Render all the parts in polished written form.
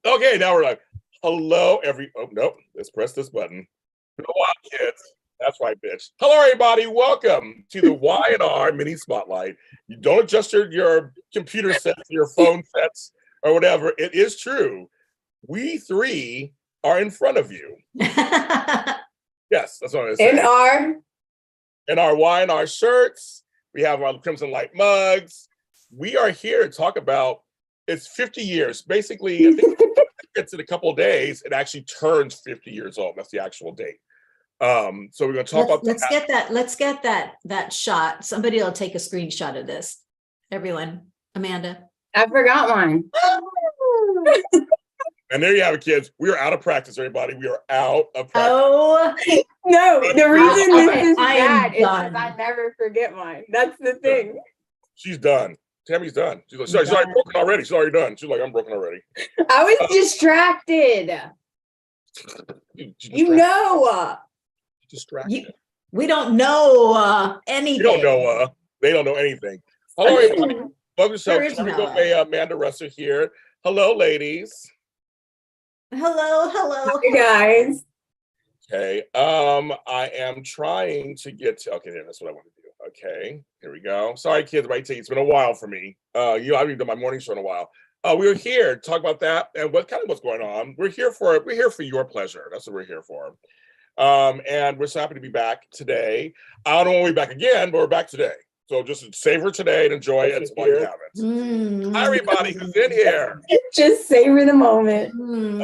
Okay, now we're like, hello, oh, nope. Let's press this button. Go on, kids. That's right, bitch. Hello, everybody. Welcome to the Y&R Mini Spotlight. You don't adjust your computer sets, your phone sets, or whatever. It is true. We three are in front of you. Yes, that's what I'm saying. In our Y&R shirts. We have our Crimson Light mugs. We are here to talk about it's 50 years. Basically, I think it's in a couple of days. It actually turns 50 years old. That's the actual date. So we're going to talk about that. Let's get that shot. Somebody will take a screenshot of this. Everyone, Amanda. I forgot mine. And there you have it, kids. We are out of practice, everybody. We are out of practice. Oh no! The reason this is bad is done. because I never forget mine. That's the thing. She's done. Tammy's done. She's like, she's already broken already. She's already done. She's like, I'm broken already. I was distracted. Distracted. We don't know anything. You don't know. They don't know anything. Hello, everybody. Welcome to the show. Amanda Russell here. Hello, ladies. Hello. Hey, guys. Okay. I am trying to get to. Okay, that's what I want to do. Okay, here we go. Sorry, kids. It's been a while for me. I haven't done my morning show in a while. We were here to talk about that and what's going on. We're here for your pleasure. That's what we're here for. And we're so happy to be back today. I don't know when we'll be back again, but we're back today. So just savor today and enjoy it while you have it. Hi, everybody who's in here. Just savor the moment.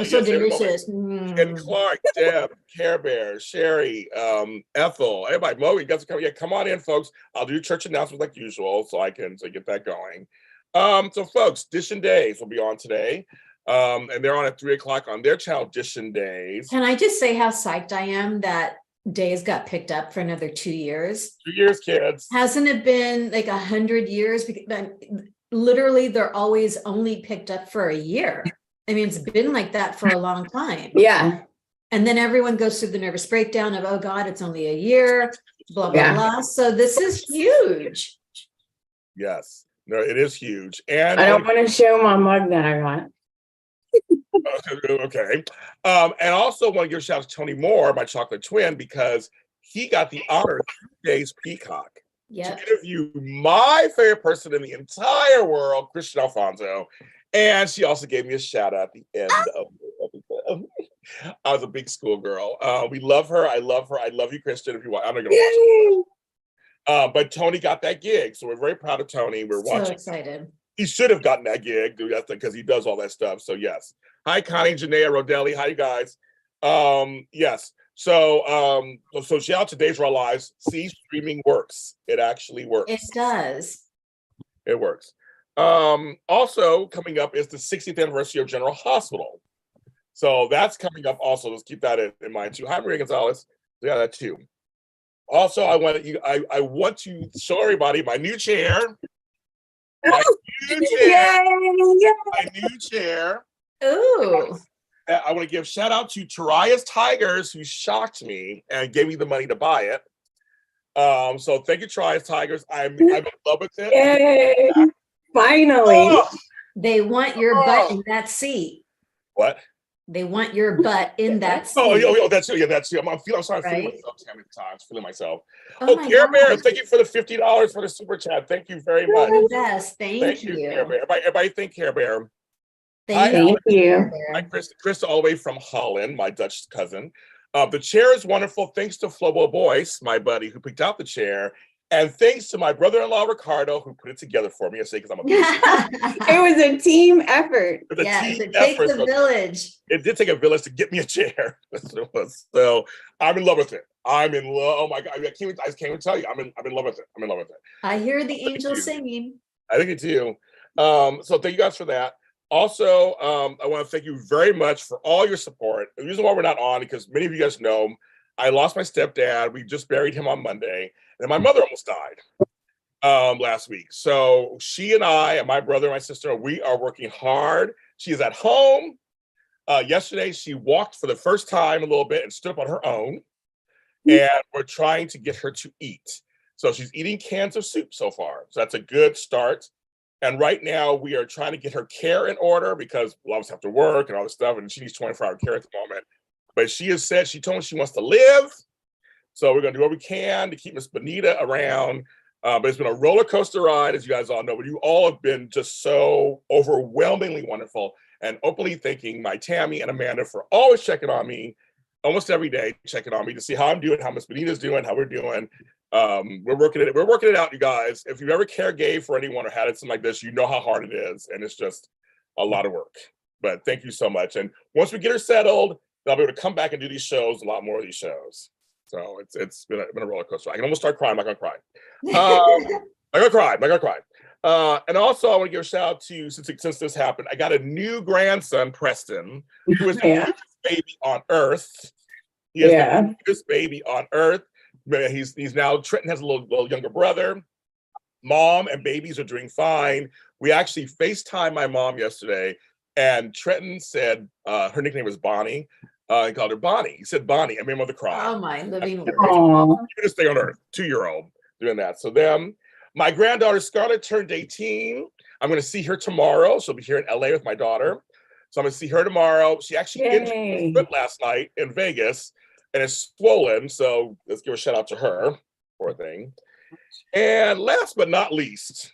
So delicious. And Clark, Deb, Care Bear, Sherry, Ethel, everybody, Mo, you guys come. Yeah, come on in, folks. I'll do church announcements like usual, so I can get that going. So, folks, Dish and Days will be on today. And they're on at 3:00 on their channel, Dish and Days. Can I just say how psyched I am that Days got picked up for another 2 years? 2 years, kids. Hasn't it been like 100 years? Literally, they're always only picked up for a year. I mean, it's been like that for a long time. Yeah. And then everyone goes through the nervous breakdown of, oh God, it's only a year, blah, blah, blah. So this is huge. Yes. No, it is huge. And I don't want to show my mug that I got. Okay. And also want to give a shout out to Tony Moore, my chocolate twin, because he got the honor of 2 days Peacock to interview my favorite person in the entire world, Christian Alfonso. And she also gave me a shout out at the end of the I was a big schoolgirl. We love her. I love her. I love you, Christian. If you want, I'm not gonna watch it. But Tony got that gig, so we're very proud of Tony. We're watching. So excited. He should have gotten that gig, because he does all that stuff. So yes. Hi, Connie, Janaea, Rodelli. Hi, you guys. Yes. So shout out to Days of Our Lives. See, streaming works. It actually works. It does. It works. Also coming up is the 60th anniversary of General Hospital. So that's coming up also. Let's keep that in mind too. Hi, Maria Gonzalez. We got that too. Also, I want to show everybody my new chair. My new chair. Ooh. I want to give shout out to Taraya's Tigers, who shocked me and gave me the money to buy it. So thank you, Taraya's Tigers. I'm in love with it. Yay. Finally. They want your butt in that seat. What? They want your butt in that seat. That's I'm sorry, feeling myself, Tammy, times, feeling myself. Care God. Bear, thank you for the $50 for the super chat. Thank you very much. Yes, thank you. Care Bear. Everybody thank Care Bear. Thank you. Hi, Krista, all the way from Holland, my Dutch cousin. The chair is wonderful. Thanks to Flobo Boyce, my buddy, who picked out the chair. And thanks to my brother-in-law, Ricardo, who put it together for me. I say because I'm a It was a team effort. It takes a village. It did take a village to get me a chair. That's what it was. So I'm in love with it. I'm in love. Oh my God. I can't even tell you. I'm in love with it. I'm in love with it. I hear the angels singing. I think it too. So thank you guys for that. Also, I want to thank you very much for all your support. The reason why we're not on, because many of you guys know, I lost my stepdad. We just buried him on Monday. And my mother almost died last week. So she and I and my brother and my sister, we are working hard. She is at home. Yesterday, she walked for the first time a little bit and stood up on her own. And we're trying to get her to eat. So she's eating cans of soup so far. So that's a good start. And right now we are trying to get her care in order because we'll always have to work and all this stuff, and she needs 24-hour care at the moment. But she has said, she told me she wants to live. So we're going to do what we can to keep Miss Bonita around. But it's been a roller coaster ride, as you guys all know, but you all have been just so overwhelmingly wonderful and openly thanking my Tami and Amanda for always checking on me, almost every day, checking on me to see how I'm doing, how Miss Bonita's doing, how we're doing. We're working it out, you guys. If you've ever care gave for anyone or had it something like this, you know how hard it is, and it's just a lot of work. But thank you so much. And once we get her settled, I'll be able to come back and do these shows, a lot more of these shows. So it's been a roller coaster. I can almost start crying. I'm not gonna cry. I'm gonna cry. And also, I want to give a shout out to, since this happened, I got a new grandson, Preston, who is the biggest baby on earth. He is the biggest baby on earth. He's now, Trenton has a little younger brother. Mom and babies are doing fine. We actually FaceTimed my mom yesterday, and Trenton said her nickname was Bonnie. He called her Bonnie. He said Bonnie, and made my mother cry. Oh my living word. You're gonna stay on earth, 2-year-old doing that. So them. My granddaughter Scarlett turned 18. I'm going to see her tomorrow. She'll be here in LA with my daughter. So I'm going to see her tomorrow. She actually injured her foot last night in Vegas, and it's swollen. So let's give a shout out to her, poor thing. And last but not least,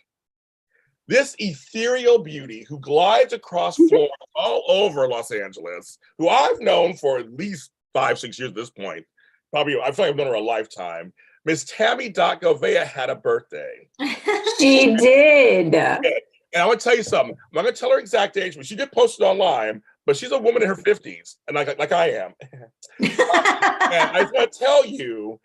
this ethereal beauty who glides across floors all over Los Angeles, who I've known for at least 5-6 years at this point. Probably, I feel like I've known her a lifetime. Miss Tami Govea had a birthday. She did. And I want to tell you something. I'm not going to tell her exact age, but she did post it online. But she's a woman in her 50s, and like I am. And I just want to tell you,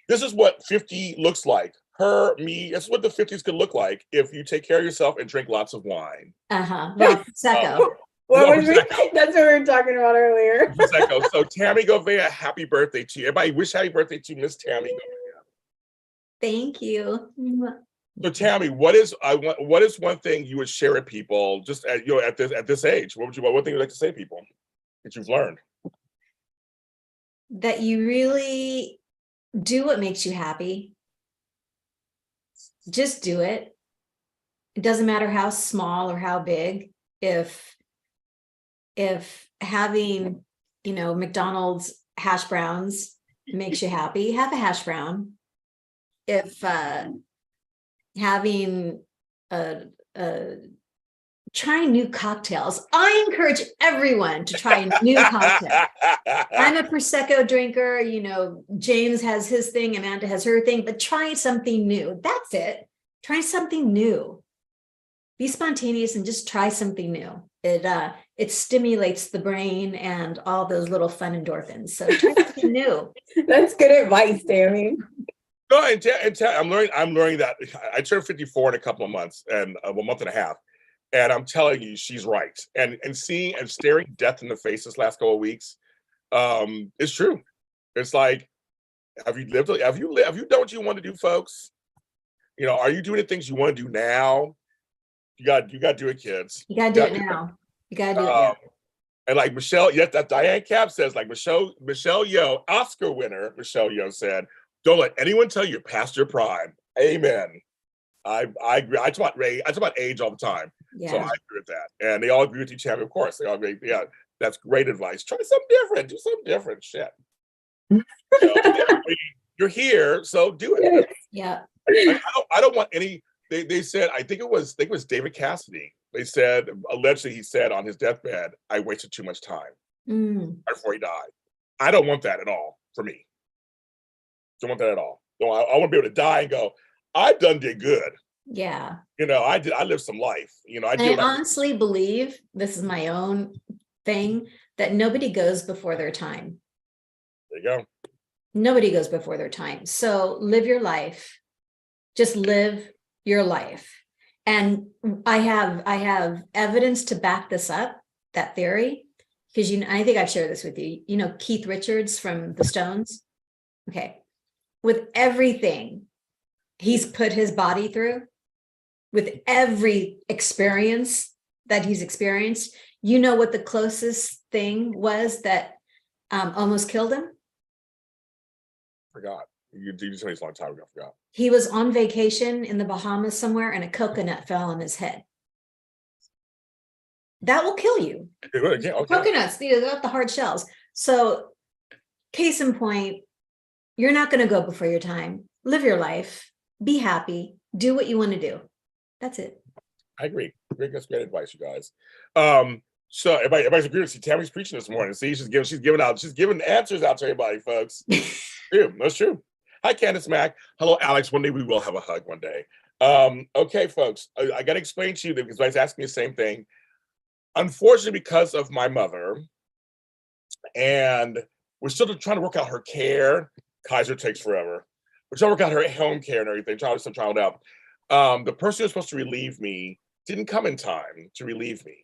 this is what 50 looks like. Her, me, that's what the 50s could look like if you take care of yourself and drink lots of wine. Well, Prosecco. That's what we were talking about earlier. So Tami Govea, happy birthday to you. Everybody wish happy birthday to Miss Tami Govea. Thank you. So Tami, what is one thing you would share with people just at this age? What thing would you like to say to people that you've learned? That you really do what makes you happy. Just do it. It doesn't matter how small or how big. If having, McDonald's hash browns makes you happy, have a hash brown. If having trying new cocktails, I encourage everyone to try new cocktails. I'm a Prosecco drinker, James has his thing, Amanda has her thing, but try something new. That's it. Try something new. Be spontaneous and just try something new. It stimulates the brain and all those little fun endorphins. So try something new. That's good advice, Tami. No, I'm learning that. I turned 54 in a couple of months, and a month and a half. And I'm telling you, she's right. And seeing and staring death in the face this last couple of weeks, it's true. It's like, have you done what you want to do, folks? Are you doing the things you want to do now? You got to do it, kids. You got to do it now. You got to do it now. And like Michelle, that Diane Cap says, like Michelle Yeoh, Oscar winner, Michelle Yeoh said, don't let anyone tell you you're past your prime. Amen. I agree. I talk about age all the time. Yeah. So I agree with that. And they all agree with you, Tami, of course. They all agree. Yeah, that's great advice. Try something different. Do something different. Shit. You're here, so do it. Yeah. I don't want any. They said, I think it was David Cassidy. They said, allegedly, he said on his deathbed, I wasted too much time before he died. I don't want that at all for me. Don't want that at all. I want to be able to die and go, I did good. Yeah. I lived some life. I honestly believe, this is my own thing, that nobody goes before their time. There you go. Nobody goes before their time. So live your life. Just live your life. And I have evidence to back this up, that theory, because I think I've shared this with you. Keith Richards from the Stones. Okay. With everything he's put his body through, with every experience that he's experienced, what the closest thing was that almost killed him? Forgot. You told me this a long time ago. I forgot. He was on vacation in the Bahamas somewhere, and a coconut fell on his head. that will kill you. Okay. Coconuts, they're not the hard shells. So case in point, you're not going to go before your time. Live your life, be happy, do what you want to do. That's it. I agree. That's great advice, you guys. So everybody's agreeing. See, Tammy's preaching this morning. See, she's giving answers out to everybody, folks. True, that's true. Hi, Candace Mack. Hello, Alex. One day we will have a hug. One day. Okay, folks. I got to explain to you because everybody's asking me the same thing. Unfortunately, because of my mother, and we're still trying to work out her care. Kaiser takes forever. We're trying to work out her home care and everything. Trying it out. The person who's supposed to relieve me didn't come in time to relieve me.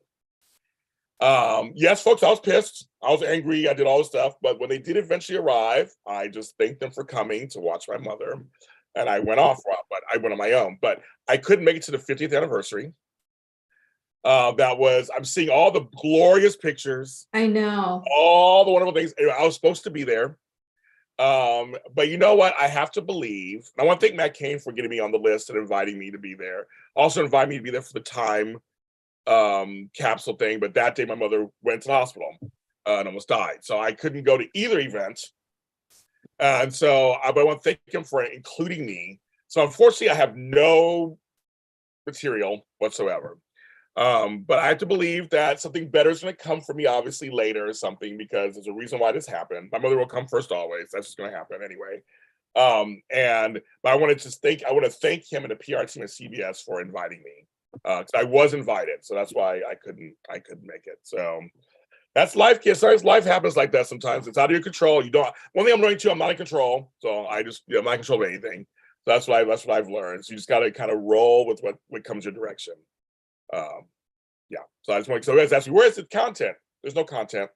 Yes, folks, I was pissed. I was angry. I did all this stuff. But when they did eventually arrive, I just thanked them for coming to watch my mother. And I went off, but I went on my own. But I couldn't make it to the 50th anniversary. I'm seeing all the glorious pictures. I know. All the wonderful things. I was supposed to be there. But you know what? I have to believe. I want to thank Matt Cain for getting me on the list and inviting me to be there. Also invited me to be there for the time capsule thing. But that day my mother went to the hospital and almost died. So I couldn't go to either event. And so I want to thank him for including me. So unfortunately, I have no material whatsoever. But I have to believe that something better is going to come for me, obviously, later or something, because there's a reason why this happened. My mother will come first always. That's just going to happen anyway. But I want to thank him and the PR team at CBS for inviting me. Because I was invited, so that's why I couldn't make it. So that's life, kids. Sorry, life happens like that sometimes. It's out of your control. One thing I'm learning too, I'm not in control. So I'm not in control of anything. So that's what I've learned. So you just got to kind of roll with what comes your direction. Yeah. So I just want to. So guys, ask me, where is the content? There's no content.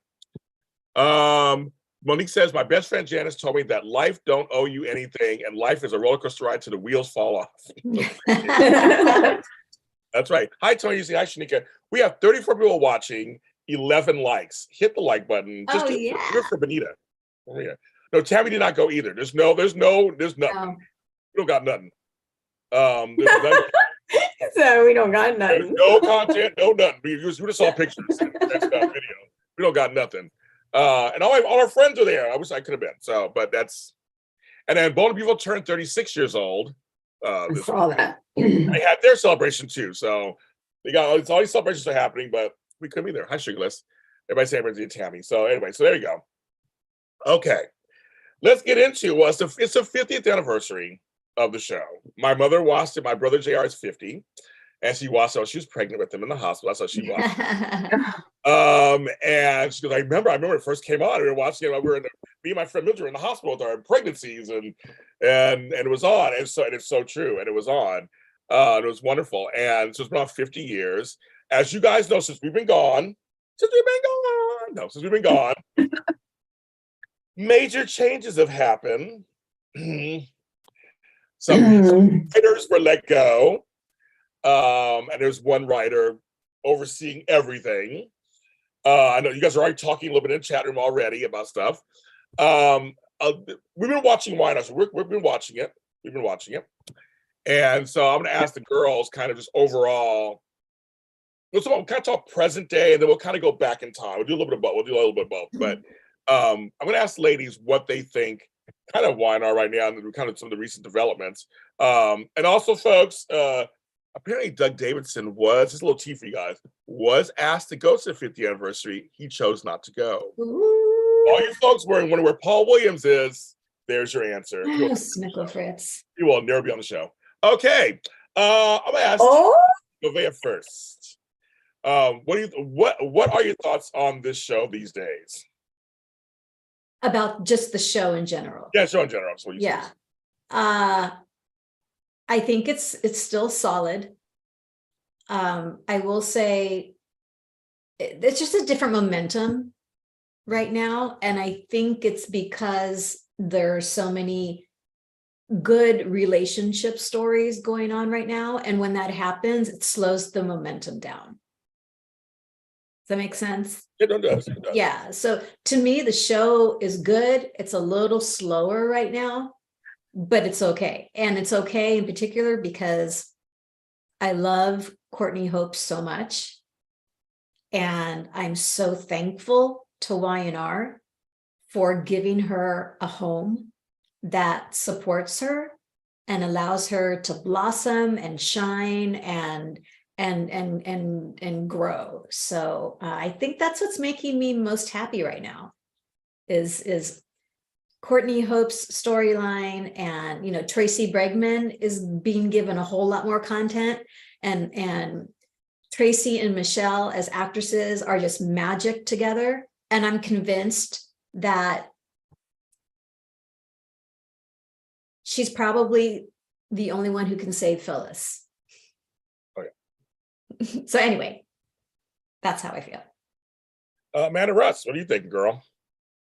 Monique says, my best friend Janice told me that life don't owe you anything, and life is a roller coaster ride till the wheels fall off. That's right. Hi, Tony. You see, hi, Shanika. We have 34 people watching, 11 likes. Hit the like button. Just do it for Benita. No, Tammy did not go either. There's nothing. No. We don't got nothing. So we don't got nothing. There's no content, no nothing. We just saw pictures. That's not video. We don't got nothing. And all our friends are there. I wish I could have been. So, but that's. And then Bold and Beautiful turned 36 years old. I saw that. They had their celebration too. So they got all these celebrations are happening, but we couldn't be there. Hi, Sugarless. Everybody say everybody's Tammy. So anyway, so there you go. Okay, let's get into it's the 50th anniversary of the show. My mother watched it. My brother JR is 50, and she watched it. She was pregnant with him in the hospital. That's how she watched it. And she goes, I remember when it first came on. We were watching it. Me and my friend Mildred were in the hospital with our pregnancies, and it was on. And it's so true. And it was on. It was wonderful. And so it's been on 50 years. As you guys know, since we've been gone, major changes have happened. Some writers were let go. And there's one writer overseeing everything. I know you guys are already talking a little bit in the chat room already about stuff. We've been watching Wine House. We've been watching it. And so I'm going to ask the girls kind of just overall. We'll kind of talk present day, and then we'll kind of go back in time. We'll do a little bit of both. But I'm going to ask ladies what they think kind of wine are right now, and kind of some of the recent developments. And also, folks, apparently Doug Davidson just a little tea for you guys, was asked to go to the 50th anniversary. He chose not to go. Ooh. All you folks wondering where Paul Williams is, there's your answer. Snickle Fritz. He will never be on the show. Okay. I'm going to ask Govea first. What are your thoughts on this show these days? About just the show in general. Yeah, show in general. That's what you say. I think it's still solid. I will say it's just a different momentum right now. And I think it's because there's so many good relationship stories going on right now. And when that happens, it slows the momentum down. Does that make sense? It does. Yeah. So to me, the show is good. It's a little slower right now, but it's okay. And it's okay in particular because I love Courtney Hope so much. And I'm so thankful to Y&R for giving her a home that supports her and allows her to blossom and shine and grow. So I think that's what's making me most happy right now is Courtney Hope's storyline, and Tracy Bregman is being given a whole lot more content, and Tracy and Michelle as actresses are just magic together. And I'm convinced that she's probably the only one who can save Phyllis. Okay. So anyway, that's how I feel. Amanda Russ, what do you think, girl?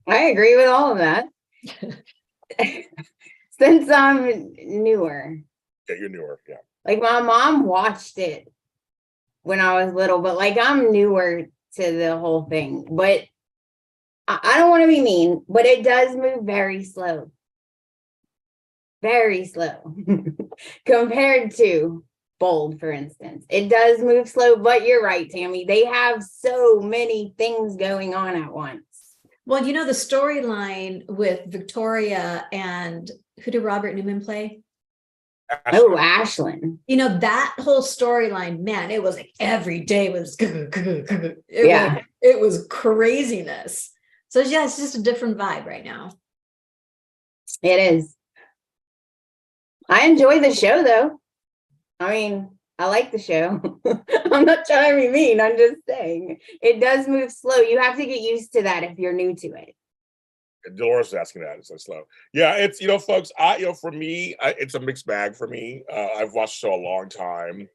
I agree with all of that. Since I'm newer. Yeah, you're newer. Yeah. Like my mom watched it when I was little, but like I'm newer to the whole thing. But I don't want to be mean, but it does move very slow. Very slow compared to Bold, for instance. It does move slow, but you're right, Tami. They have so many things going on at once. Well, the storyline with Victoria and who did Robert Newman play? Oh, Ashlyn. That whole storyline, man, it was like every day was it was craziness. So yeah, it's just a different vibe right now. It is. I enjoy the show though. I mean, I like the show. I'm not trying to be mean. I'm just saying it does move slow. You have to get used to that if you're new to it. Dolores is asking that. It's so slow. Yeah, it's folks. For me, it's a mixed bag for me. I've watched the show a long time,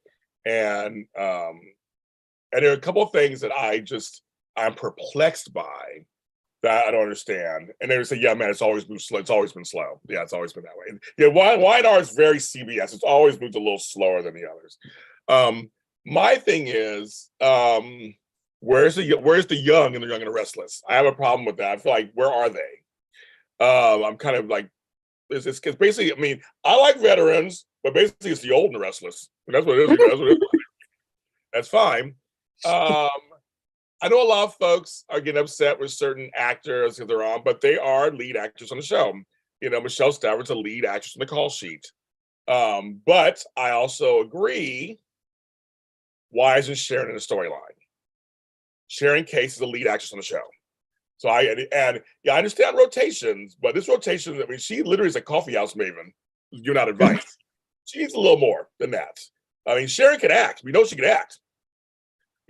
and there are a couple of things that I'm perplexed by that I don't understand. And they would say, "Yeah, man, it's always moved slow. It's always been slow. Yeah, it's always been that way." And, yeah, Y&R is very CBS. It's always moved a little slower than the others. My thing is, where's the young and the restless? I have a problem with that. I feel like, where are they? I'm kind of like, it's basically, I mean, I like veterans, but basically it's the old and the restless. And that's what it is. That's what it is. That's fine. I know a lot of folks are getting upset with certain actors because they're on, but they are lead actors on the show. Michelle Stafford's a lead actress on the call sheet. But I also agree, why isn't Sharon in the storyline? Sharon Case is a lead actress on the show. So I understand rotations, but this rotation, I mean, she literally is a coffee house maven giving out advice. She needs a little more than that. I mean, Sharon can act. We know she can act.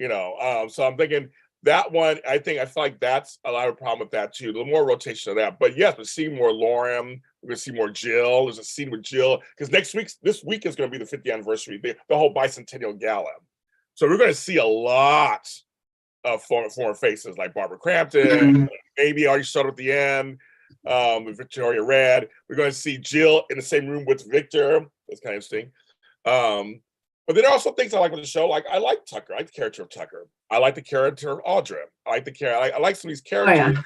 So I'm thinking that one, I feel like that's a lot of problem with that too. A little more rotation of that. But yes, we're seeing more Lauren. We're going to see more Jill. There's a scene with Jill. Because this week is going to be the 50th anniversary, the whole bicentennial gala. So we're going to see a lot of former faces like Barbara Crampton, maybe already showed at the end, with Victoria Red. We're going to see Jill in the same room with Victor. That's kind of interesting. But there are also things I like with the show. Like, I like Tucker. I like the character of Tucker. I like the character of Audra. I like some of these characters. Oh, yeah.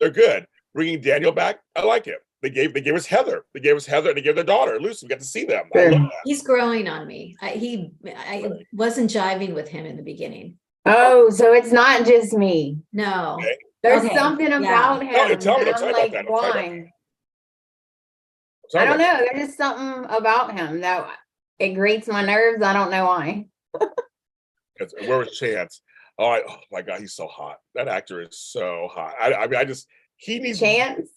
They're good. Bringing Daniel back, I like it. They gave us Heather. They gave us Heather, and they gave their daughter Lucy. We got to see them. Sure. I love that. He's growing on me. I wasn't jiving with him in the beginning. Oh, so it's not just me. No. Okay. There's something about him. No, tell me. I'm like, why? I don't know. There's just something about him that it grates my nerves. I don't know why. Where was Chance? Oh my God, he's so hot. That actor is so hot. I mean, he needs Chance.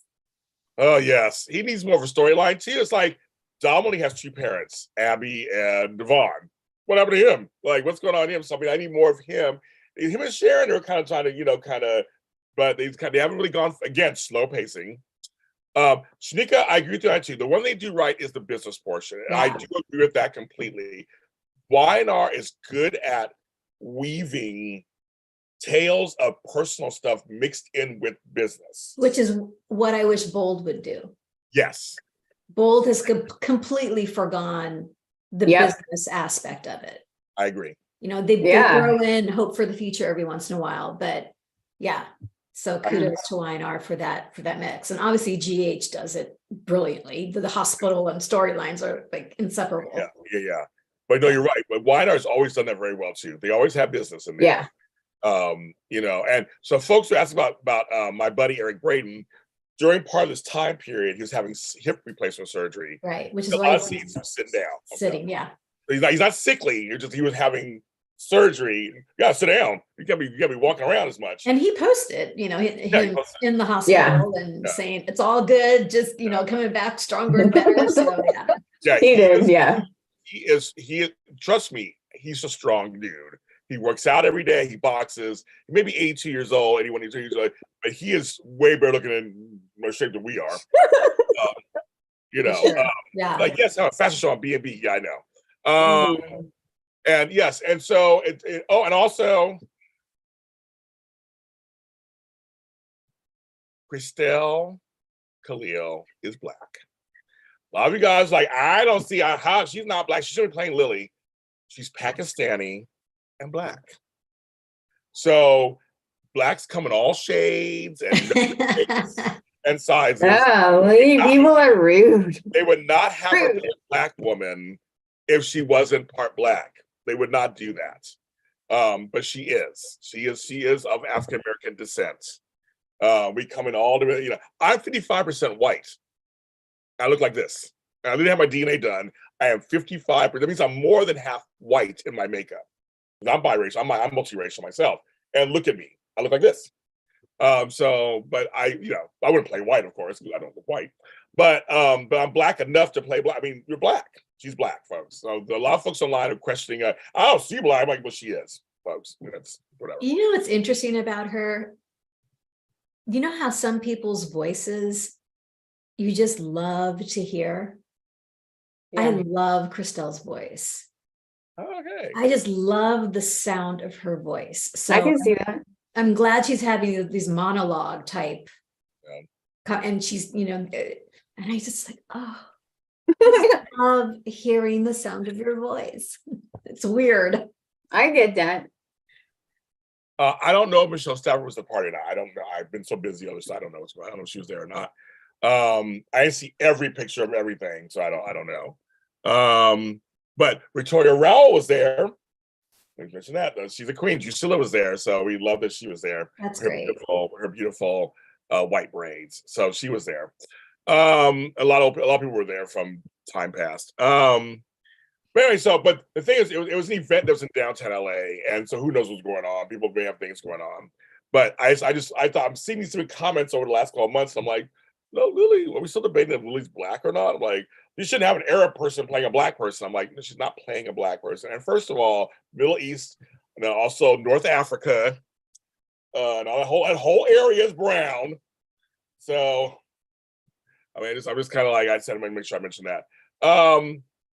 Oh yes, he needs more of a storyline too. It's like Dom only has two parents, Abby and Devon. What happened to him? Like, what's going on with him? So I mean, I need more of him. Him and Sharon are kind of trying to, but they haven't really gone, again, slow pacing. Shanika, I agree with that too. The one they do right is the business portion. And I do agree with that completely. Y&R is good at weaving tales of personal stuff mixed in with business. Which is what I wish Bold would do. Yes. Bold has completely forgone the business aspect of it. I agree. They throw in hope for the future every once in a while, but yeah. So kudos to Y&R for that mix. And obviously GH does it brilliantly. The hospital and storylines are like inseparable. Yeah. But no, you're right. But Y&R has always done that very well too. They always have business in there. Yeah. You know, and so folks who asked about my buddy Eric Braden, during part of this time period, he was having hip replacement surgery. Right, which is A why lot of he's scenes he was sitting down. sitting. Yeah. He's not sickly. He was having surgery. You gotta sit down. You can't be walking around as much. And he posted, you know, him he posted. in the hospital and saying it's all good, just, you know, coming back stronger and better. So yeah, he did. Yeah, he trust me, he's a strong dude. He works out every day. He boxes. He may be 82 years old, 81 years old, but he is way better looking and more shape than we are. You know, sure. Yeah. Like yes, a fashion show on B&B. Yeah, I know. And yes, and so and also Christelle Khalil is black. A lot of you guys like, I don't see how she's not black. She should be playing Lily. She's Pakistani and black. So blacks come in all shades and sizes. Oh, people are rude. They would not have her play a black woman if she wasn't part black. They would not do that. But she is. She is of African American descent. We come in all the, you know, I'm 55% white. I look like this. I didn't have my DNA done. I am 55%. That means I'm more than half white in my makeup. I'm biracial. I'm multiracial myself. And look at me. I look like this. But I wouldn't play white, of course, because I don't look white. But I'm black enough to play black. I mean, you're black. She's black, folks. So a lot of folks online are questioning, I don't see black. I'm like, well, she is, folks. That's whatever. You know what's interesting about her? You know how some people's voices you just love to hear? Yeah. I love Christelle's voice. Okay. I just love the sound of her voice. So I can see that. I'm glad she's having these monologue type. Yeah. And she's, you know, and I just like, oh, I love hearing the sound of your voice. It's weird. I get that. I don't know if Michelle Stafford was the party or not. I don't know. I've been so busy on this. I don't know. I don't know if she was there or not. I didn't see every picture of everything, so I don't know. But Victoria Rowell was there. We mentioned that. She's a queen. Drusilla was there, so we love that she was there. That's great. Her beautiful white braids. So she was there. A lot of people were there from time past. But anyway, but the thing is, it was an event that was in downtown LA, and so who knows what's going on? People may have things going on. But I thought I'm seeing these comments over the last couple of months. And I'm like, no, Lily, are we still debating if Lily's black or not? I'm like, you shouldn't have an Arab person playing a black person. I'm like, no, she's not playing a black person. And first of all, Middle East, and then also North Africa, and that whole area is brown. So, I mean, I'm just kind of like I said, I'm gonna make sure I mention that.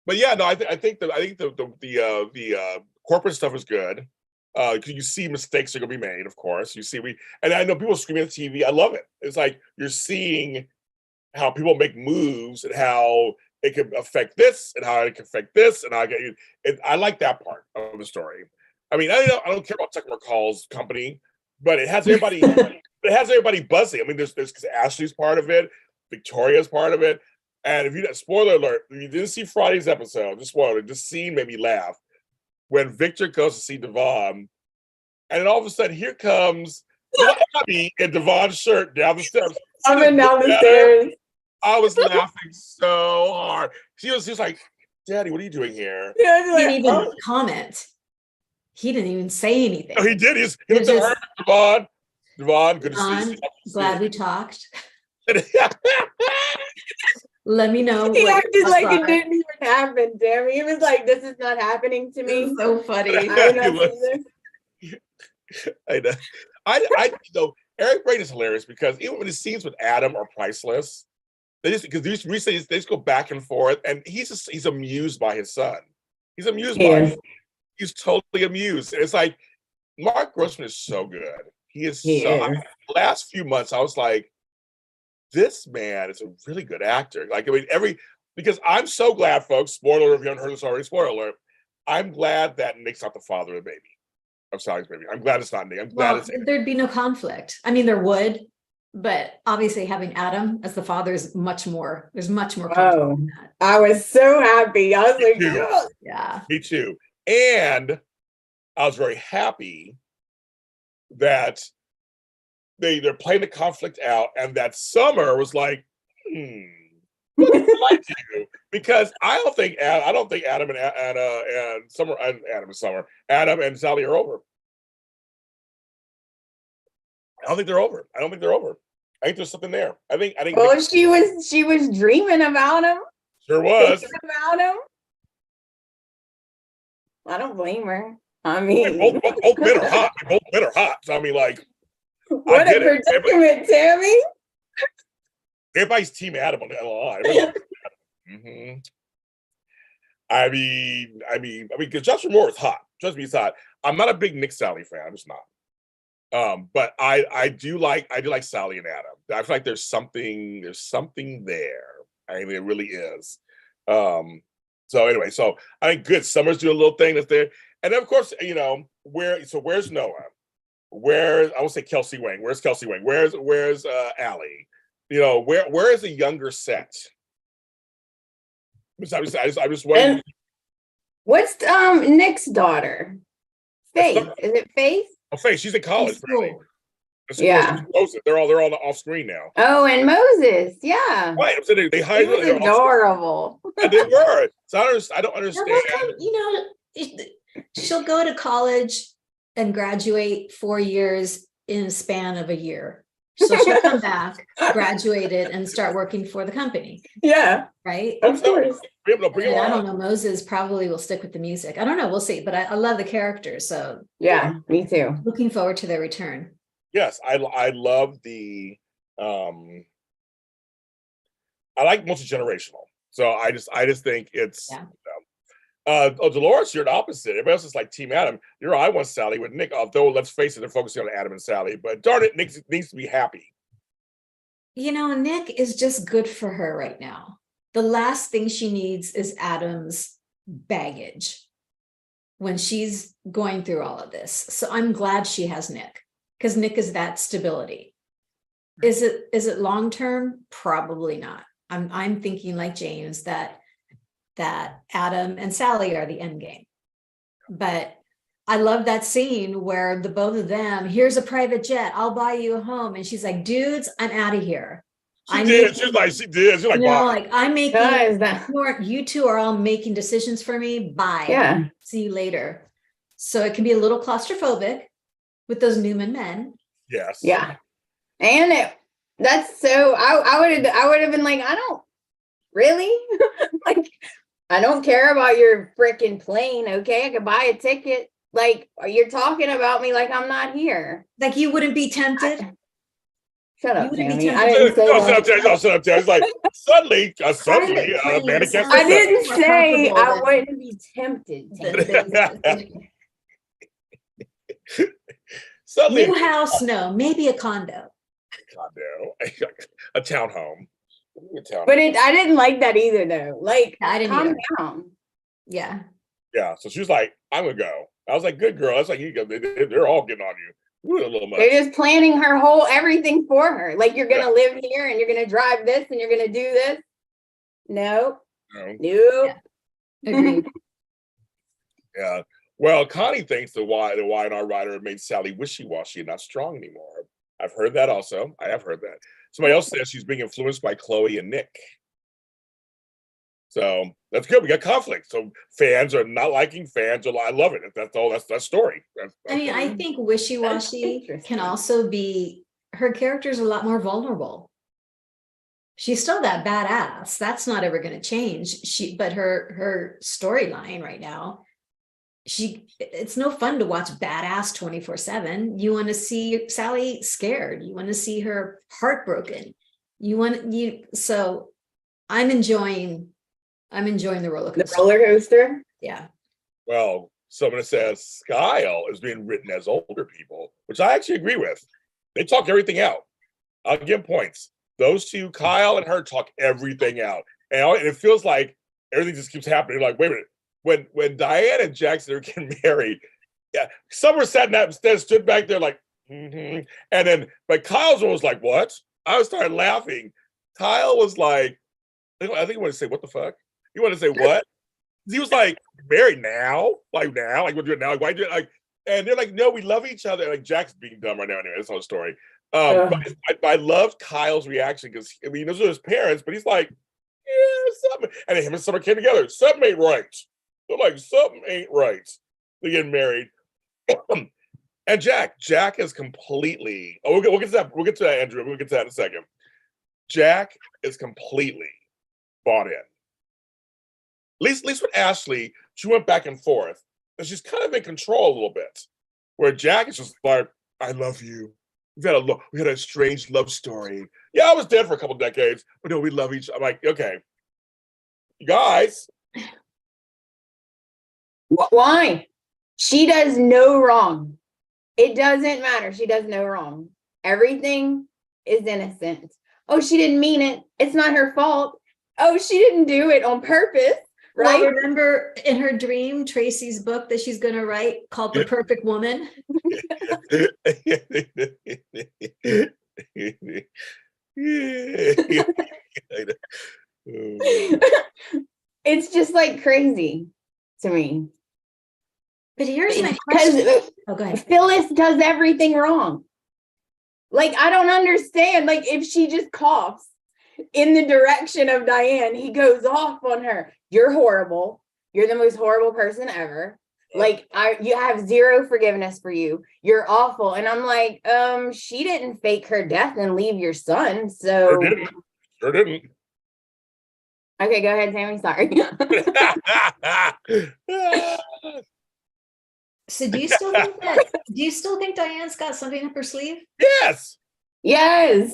But yeah, no, I think the corporate stuff is good. Because you see mistakes are gonna be made, of course. And I know people screaming at TV. I love it. It's like you're seeing how people make moves and how it can affect this and how it can affect this and how I like that part of the story. I mean, I don't care about Tucker McCall's company, but it has everybody. It has everybody buzzing. I mean, there's Ashley's part of it, Victoria's part of it, and if you spoiler alert, if you didn't see Friday's episode, just spoiler, this scene made me laugh. When Victor goes to see Devon, and then all of a sudden, here comes Tami in Devon's shirt down the steps. Coming down the stairs. I was laughing so hard. She was like, Daddy, what are you doing here? Yeah, he didn't even comment. He didn't even say anything. No, he did. He looked at her, Devon, good to see you. Glad we talked. Let me know. He acted like it didn't even happen, Tami. He was like, this is not happening to me. So funny. I know. Eric Braden is hilarious because even when the scenes with Adam are priceless, they just go back and forth, and he's amused by his son. He's amused by him. He's totally amused. And it's like Mark Grossman is so good. The last few months, I was like, this man is a really good actor. Like, I mean, because I'm so glad, folks, spoiler alert, if you haven't heard this already, spoiler alert, I'm glad that Nick's not the father of the baby. Of Sally's baby. I'm glad it's not Nick. I'm glad it's Nick. There'd be no conflict. I mean, there would, but obviously having Adam as the father is much more, there's much more conflict in that. I was so happy. I was like, yeah. Me too. And I was very happy that they're playing the conflict out, and that Summer was like, what do I do? Because I don't think Adam and Summer and Adam and Sally are over. I don't think they're over. I think there's something there. I think. Well, she was dreaming about him. Sure was. Thinking about him. I don't blame her. I mean, both men are hot. Both men are hot. So I mean, like, what a predicament, Tami. Everybody's team Adam on the line. Mm-hmm. I mean, because Joshua Moore is hot. Trust me, he's hot. I'm not a big Nick Sally fan. I'm just not. But I do like Sally and Adam. I feel like there's something there. I mean, it really is. So anyway, so I think good. Summer's doing a little thing that's there, and then of course, you know, where's Noah? I won't say Kelsey Wang. Where's Kelsey Wang? Where's Allie? You know, where is the younger set? I just wondering. And what's Nick's daughter? Faith. Is it Faith? Oh, Faith. She's in college. Yeah. They're all off screen now. Oh, and Moses. Yeah. Right. I'm saying they hired. He was adorable. They were. So I don't understand. You know, she'll go to college and graduate 4 years in a span of a year. So she'll come back, graduated, and start working for the company. Yeah. Right? Of course. I don't know. Moses probably will stick with the music. I don't know. We'll see. But I love the characters. So yeah, me too. Looking forward to their return. Yes, I love the I like multi-generational. So I just think it's Dolores, you're the opposite. Everybody else is like Team Adam. I want Sally with Nick, although let's face it, they're focusing on Adam and Sally. But darn it, Nick needs to be happy. You know, Nick is just good for her right now. The last thing she needs is Adam's baggage when she's going through all of this. So I'm glad she has Nick, because Nick is that stability. Is it long term? Probably not. I'm thinking like James that Adam and Sally are the end game. But I love that scene where the both of them, here's a private jet, I'll buy you a home. And she's like, dudes, I'm out of here. She did. She's like, you know, like, I'm making, you two are all making decisions for me. Bye. Yeah. See you later. So it can be a little claustrophobic with those Newman men. Yes. Yeah. And that's so, I would have been like, I don't really like, I don't care about your freaking plane. Okay. I could buy a ticket. Like, you're talking about me like I'm not here. Like, you wouldn't be tempted. Shut up, Tami. I didn't say that. Shut up, Tami. It's like, suddenly, I didn't say I wouldn't be tempted. Suddenly, new house, no, maybe a condo. A townhome. But I didn't like that either, though. Like, I didn't calm down. Yeah. Yeah. So she was like, "I'm gonna go." I was like, "Good girl." That's like, you go. They're all getting on you. A little much. They're just planning her whole everything for her. Like, you're gonna live here and you're gonna drive this and you're gonna do this. No. Agreed. Yeah. Well, Connie thinks the Y&R writer made Sally wishy-washy and not strong anymore. I've heard that also. I have heard that. Somebody else says she's being influenced by Chloe and Nick. So that's good. We got conflict. So fans are not liking, fans are. I love it. That's all. That's that story. I think wishy-washy can also be, her character's a lot more vulnerable. She's still that badass. That's not ever going to change. But her storyline right now, it's no fun to watch badass 24/7. You want to see Sally scared. You want to see her heartbroken. So I'm enjoying the roller coaster. The roller coaster? Yeah. Well, someone says Kyle is being written as older people, which I actually agree with. They talk everything out. I'll give points. Those two, Kyle and her, talk everything out. And it feels like everything just keeps happening. Like, wait a minute. When Diane and Jackson are getting married, yeah, Summer sat instead, stood back there like, and then, but Kyle's one was like, what? I started laughing. Kyle was like, I think he wanted to say, what the fuck? He wanted to say what? He was like, married now? Like what do you now? Like, why do you like? And they're like, no, we love each other. Like Jack's being dumb right now. Anyway, that's another story. Ugh. But I loved Kyle's reaction because I mean, those are his parents, but he's like, yeah, something. And him and Summer came together. Something ain't right. They're like, something ain't right. They get married. And Jack is completely. Oh, we'll get to that. We'll get to that, Andrew. We'll get to that in a second. Jack is completely bought in. At least with Ashley, she went back and forth, and she's kind of in control a little bit. Where Jack is just like, "I love you. We had a strange love story. Yeah, I was dead for a couple decades, but no, we love each other." I'm like, okay, you guys. Why? She does no wrong. It doesn't matter. She does no wrong. Everything is innocent. Oh, she didn't mean it. It's not her fault. Oh, she didn't do it on purpose. Right? Well, remember in her dream, Tracy's book that she's going to write called The Perfect Woman? It's just like crazy to me. But here's my question. Oh, go ahead. Phyllis does everything wrong. Like, I don't understand. Like, if she just coughs in the direction of Diane, he goes off on her. You're horrible. You're the most horrible person ever. Like, you have zero forgiveness for you. You're awful. And I'm like, she didn't fake her death and leave your son. So Sure didn't. Okay, go ahead, Tami. Sorry. So do you still think Diane's got something up her sleeve? Yes. Yes.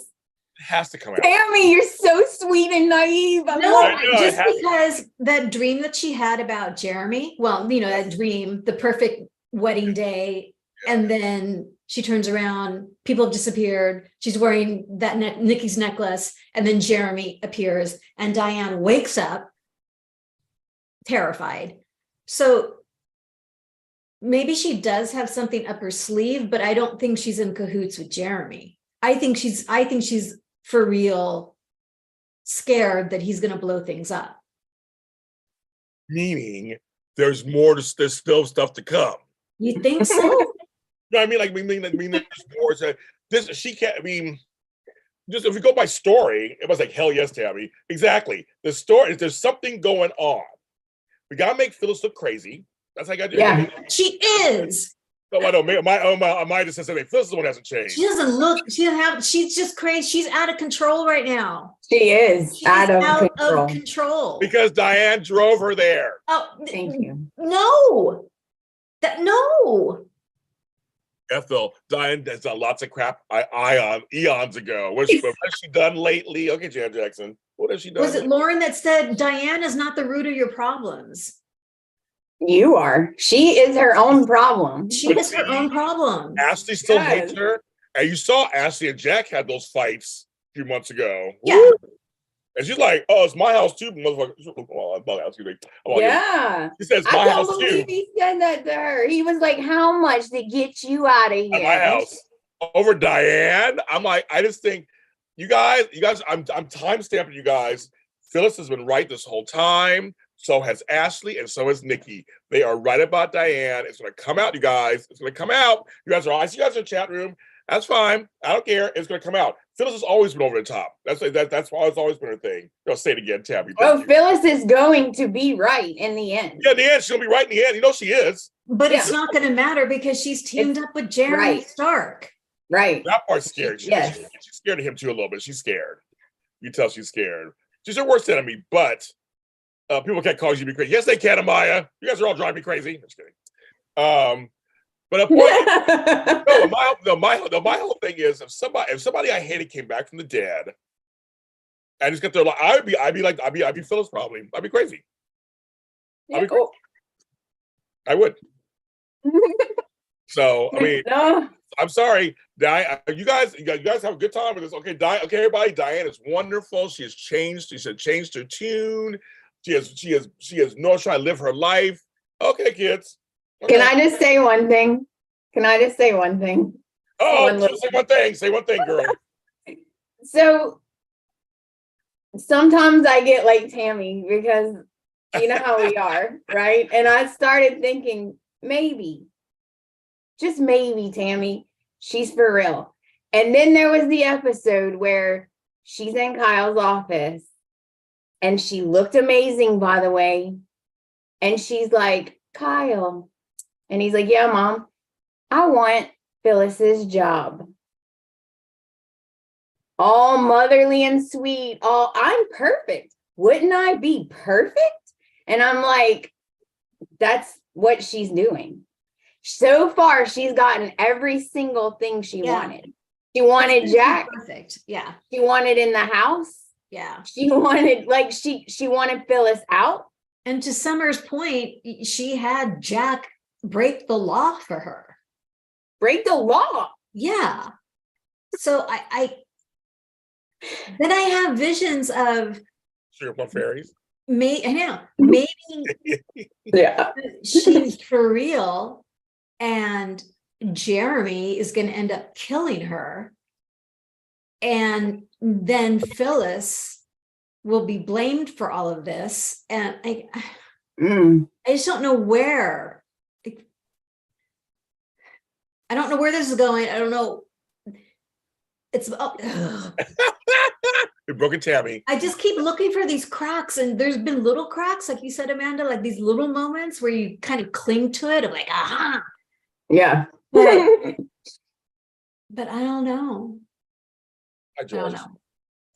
It has to come out. Tami, you're so sweet and naive. Just because that dream that she had about Jeremy, well, you know, that dream, the perfect wedding day, and then she turns around, people have disappeared, she's wearing that Nikki's necklace, and then Jeremy appears, and Diane wakes up terrified. So maybe she does have something up her sleeve, but I don't think she's in cahoots with Jeremy. I think she's for real scared that he's going to blow things up. Meaning there's still stuff to come. You think so? No, I mean, there's more. She can't, I mean, just if we go by story, it was like, hell yes, Tami. Exactly. The story, there's something going on. We got to make Phyllis look crazy. That's how I got to do it. Yeah. She is. No, I don't. My just says something. Phyllis one hasn't changed. She doesn't look, she's just crazy. She's out of control right now. She is out of control. Because Diane drove her there. Oh, thank you. No. Ethel, Diane has done lots of crap eons ago. What has she done lately? Okay, Jan Jackson. What has she done? Was it Lauren that said Diane is not the root of your problems? You are. She is her own problem. She is her own problem. Ashley still hates her. And you saw Ashley and Jack had those fights a few months ago. Yeah. Woo! And she's like, oh, it's my house too, motherfucker. Yeah. He says, my I house can't too. believe he said that to her. He was like, how much to get you out of here? At my house. Over Diane. I'm like, I just think, you guys, I'm time stamping you guys. Phyllis has been right this whole time. So has Ashley, and so has Nikki. They are right about Diane. It's going to come out, you guys. It's going to come out. You guys I see you guys in the chat room. That's fine. I don't care. It's going to come out. Phyllis has always been over the top. That's why it's always been her thing. I'll say it again, Tabby. Phyllis is going to be right in the end. Yeah, in the end, she'll be right in the end. You know she is. But it's not going to matter because she's teamed up with Jeremy Stark. Right. That part's scary. Yes. She's scared of him too a little bit. She's scared. You tell she's scared. She's her worst enemy, but people can't cause you to be crazy. Yes, they can, Amaya. You guys are all driving me crazy. I'm just kidding. But a point, my whole thing is if somebody I hated came back from the dead and just got their life, I'd be Phyllis probably. I'd be crazy. Yeah, I'd be crazy. I would. So I mean, no. I'm sorry, you guys have a good time with this. Okay, okay, everybody. Diane is wonderful. She has changed. She said changed her tune. She has no try to live her life. Okay, kids. Okay. Can I just say one thing? Oh, say one thing. Say one thing, girl. So sometimes I get like Tami because you know how we are, right? And I started thinking maybe just maybe, Tami, she's for real. And then there was the episode where she's in Kyle's office and she looked amazing, by the way. And she's like, Kyle. And he's like, yeah, Mom, I want Phyllis's job. All motherly and sweet. I'm perfect. Wouldn't I be perfect? And I'm like, that's what she's doing. So far, she's gotten every single thing she wanted. She wanted Jack. Perfect. Yeah. She wanted in the house. Yeah. She wanted, like, she wanted Phyllis out. And to Summer's point, she had Jack break the law for her. Break the law. Yeah. So then I have visions of Sugar Plum Fairies. I know, maybe Yeah. she's for real and Jeremy is going to end up killing her. And then Phyllis will be blamed for all of this. And I just don't know where. I don't know where this is going. I don't know. It's You're broken, Tami. I just keep looking for these cracks, and there's been little cracks, like you said, Amanda, like these little moments where you kind of cling to it of like, aha. Yeah. But I don't know. Hi, I don't George. know.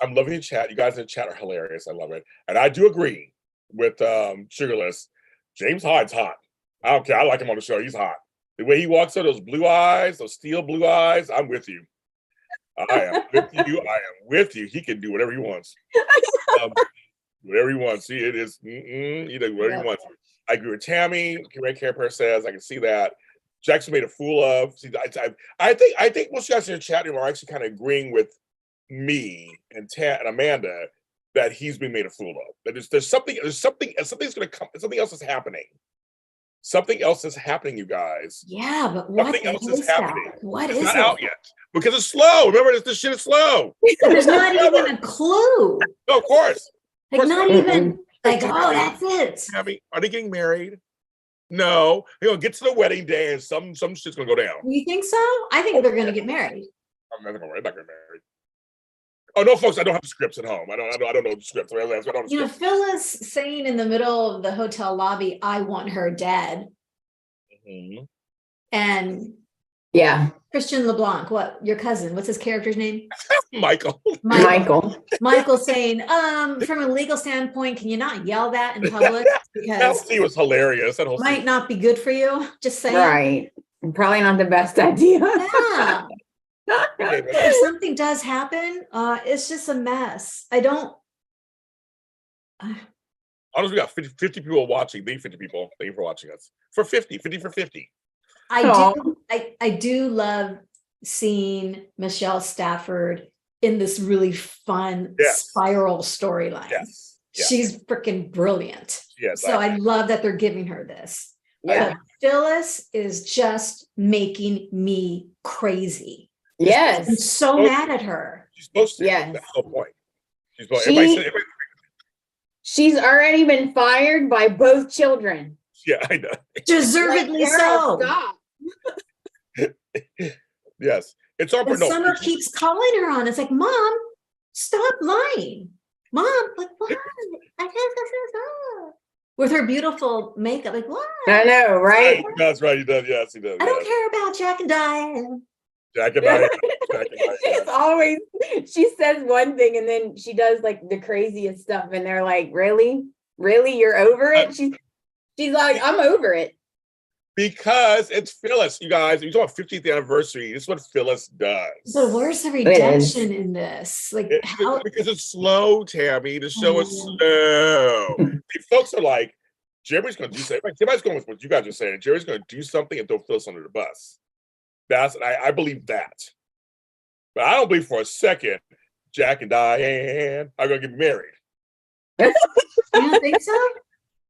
I'm loving the chat. You guys in the chat are hilarious. I love it. And I do agree with Sugarless. James Hyde's hot. I don't care. I like him on the show. He's hot. The way he walks out, those blue eyes, those steel blue eyes, I'm with you. I am with you. I am with you. He can do whatever he wants. Whatever he wants. See, it is, he does whatever he wants. I agree with Tami. Red Care Pair says, I can see that. Jackson made a fool of. See, I think most of you guys in the chat room are actually kind of agreeing with me and Amanda that he's been made a fool of. That there's something's going to come. Something else is happening. Something else is happening, you guys. Yeah, but what Something else is happening. What it's is not it? out yet because it's slow. Remember, this shit is slow. There's not even a clue. No, of course. Like not even like, oh, that's it. Tami, are they getting married? No. They're gonna get to the wedding day and some shit's gonna go down. You think so? I think they're gonna get married. I'm not gonna get married. Oh no, folks! I don't have the scripts at home. I don't know the scripts. I don't know the You know, scripts. Phyllis saying in the middle of the hotel lobby, "I want her dead," and Yeah. Christian LeBlanc, what your cousin? What's his character's name? Michael saying, from a legal standpoint, can you not yell that in public because he was hilarious. That whole might scene. not be good for you. Just saying. Right. Probably not the best idea. Yeah. If something does happen, it's just a mess. I don't. Honestly, we got 50 people watching. Thank you, 50 people. Thank you for watching us. For 50 for 50. I do love seeing Michelle Stafford in this really fun spiral storyline. Yes. She's freaking brilliant. Yes. So I love that they're giving her this. Yeah. But Phyllis is just making me crazy. Yes. I'm so mad at her. She's supposed to. Yes. That's the whole point. She's supposed to. She's already been fired by both children. Yeah, I know. Deservedly Like, so. stop. Yes. It's on. And No, Summer keeps calling her on. It's like, Mom, stop lying. Mom, like what? With her beautiful makeup, like what? I know, right? That's right. He does. Yes, he does. I don't care about Jack and Diane. Jack and I. She's always, she says one thing and then she does like the craziest stuff and they're like, really you're over it? She's like, I'm over it. Because it's Phyllis, you guys. You talk about 50th anniversary. This is what Phyllis does. So where's the redemption in this? Like how? Because it's slow, Tami. The show is slow. See, folks are like, Jeremy's going to do something. Everybody's going with what you guys are saying. Jerry's going to do something and throw Phyllis under the bus. I believe that. But I don't believe for a second Jack and Diane are going to get married. You don't think so?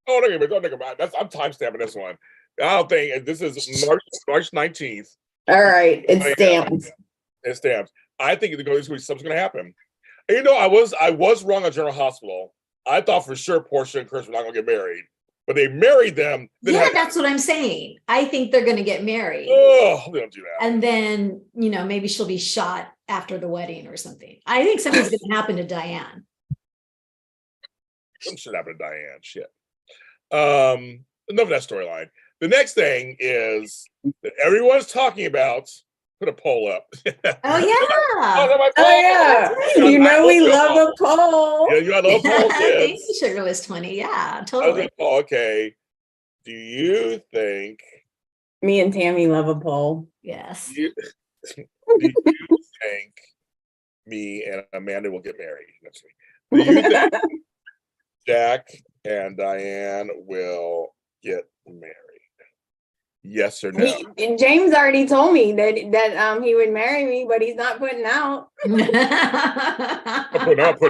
Oh, don't think about it. I'm timestamping this one. I don't think this is March 19th. All right, it's stamped. It's stamped. I think something's going to happen. And, you know, I was wrong on General Hospital. I thought for sure Portia and Chris were not going to get married. but they married them. Yeah, that's what I'm saying. I think they're going to get married. Oh, they don't do that. And then, maybe she'll be shot after the wedding or something. I think something's going to happen to Diane. Some shit happened to Diane. Shit. Enough of that storyline. The next thing is that everyone's talking about. Put a poll up. Oh yeah. Oh yeah. We love a poll. Yeah, you love a poll, kids. Baby Sugar was 20. Yeah, I totally. was like, okay. Do you think me and Tami love a poll? Yes. Do you think me and Amanda will get married next week? Do you think Jack and Diane will get married? Yes or no? James already told me that he would marry me, but he's not putting out. I'm putting out.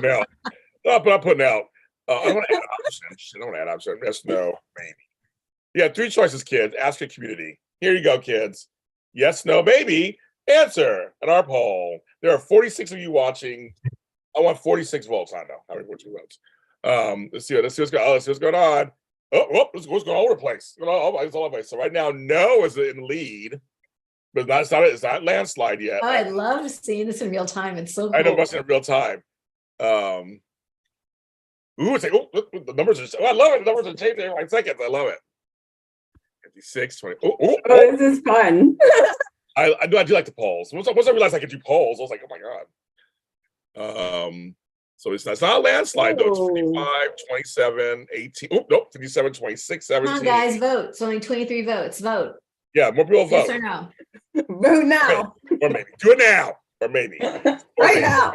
I'm putting out. I want to add options. I don't want to add options. Yes, no, maybe. Yeah, 3 choices, kids. Ask your community. Here you go, kids. Yes, no, maybe. Answer in our poll. There are 46 of you watching. I want 46 votes. I know. How many 42 votes? Let's see what's going on. What's going all over the place? It's all over the place. So right now, no is in lead, but it's not landslide yet. Oh, I love seeing this in real time. It's so cool. I know it's in real time. It's like, the numbers are. I love it. The numbers are changing every 5 seconds. I love it. 56, 20. This is fun. I do like the polls. Once I realized I could do polls, I was like, oh my god. So it's not a landslide though. It's 55, 27, 18. Oh, nope, 57, 26, 17. Come on, guys, vote. It's only 23 votes. Vote. Yeah, more people vote. Yes or no? Vote now. Or maybe. Do it now. Or maybe. Right now.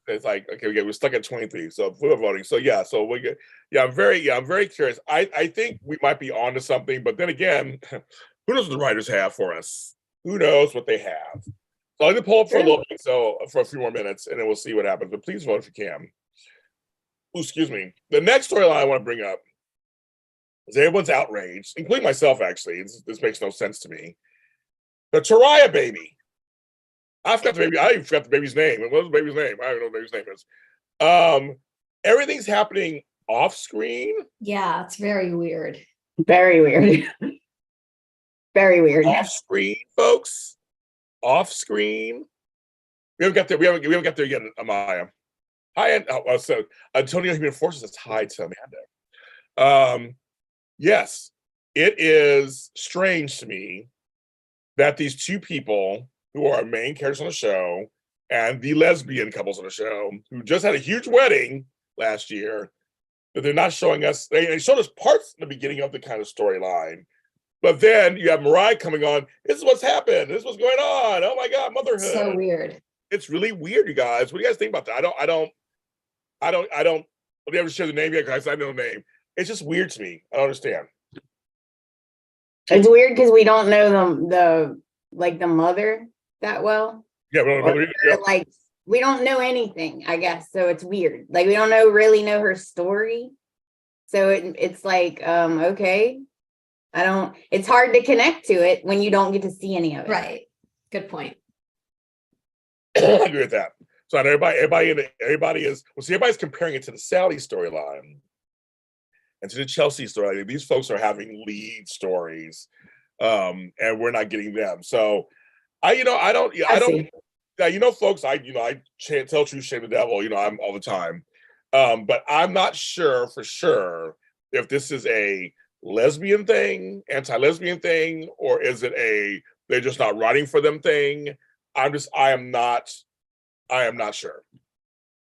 It's like, okay, we're stuck at 23. So we're voting. So yeah, I'm very curious. I think we might be onto something, but then again, who knows what the writers have for us? Who knows what they have? So I'm gonna pull up for a little bit, for a few more minutes, and then we'll see what happens. But please vote if you can. Ooh, excuse me. The next storyline I want to bring up is everyone's outraged, including myself. Actually, this makes no sense to me. The Tariah baby. I forgot the baby. I even forgot the baby's name. What was the baby's name? I don't know what the baby's name is. Everything's happening off screen. Yeah, it's very weird. Very weird. Very weird. Off screen, folks. Off screen. We haven't got there. We haven't got there yet, Amaya. Hi, and so Antonio Human Forces says hi to Amanda. Yes, it is strange to me that these 2 people who are main characters on the show and the lesbian couples on the show who just had a huge wedding last year, that they're not showing us. They showed us parts in the beginning of the kind of storyline. But then you have Mariah coming on. This is what's happened. This is what's going on. Oh my God, motherhood. So weird. It's really weird, you guys. What do you guys think about that? I don't. Would you ever share the name yet? Guys, I know the name. It's just weird to me. I don't understand. It's weird because we don't know the mother that well. Yeah, like we don't know anything, I guess. So it's weird. Like we don't really know her story. So it's like, okay. It's hard to connect to it when you don't get to see any of it. Right. Good point. I agree with that. So everybody's comparing it to the Sally storyline and to the Chelsea story. These folks are having lead stories, and we're not getting them. So folks, I tell truth, shame the devil, I'm all the time. But I'm not sure for sure if this is a lesbian thing, anti-lesbian thing, or is it they're just not writing for them thing? I am not sure.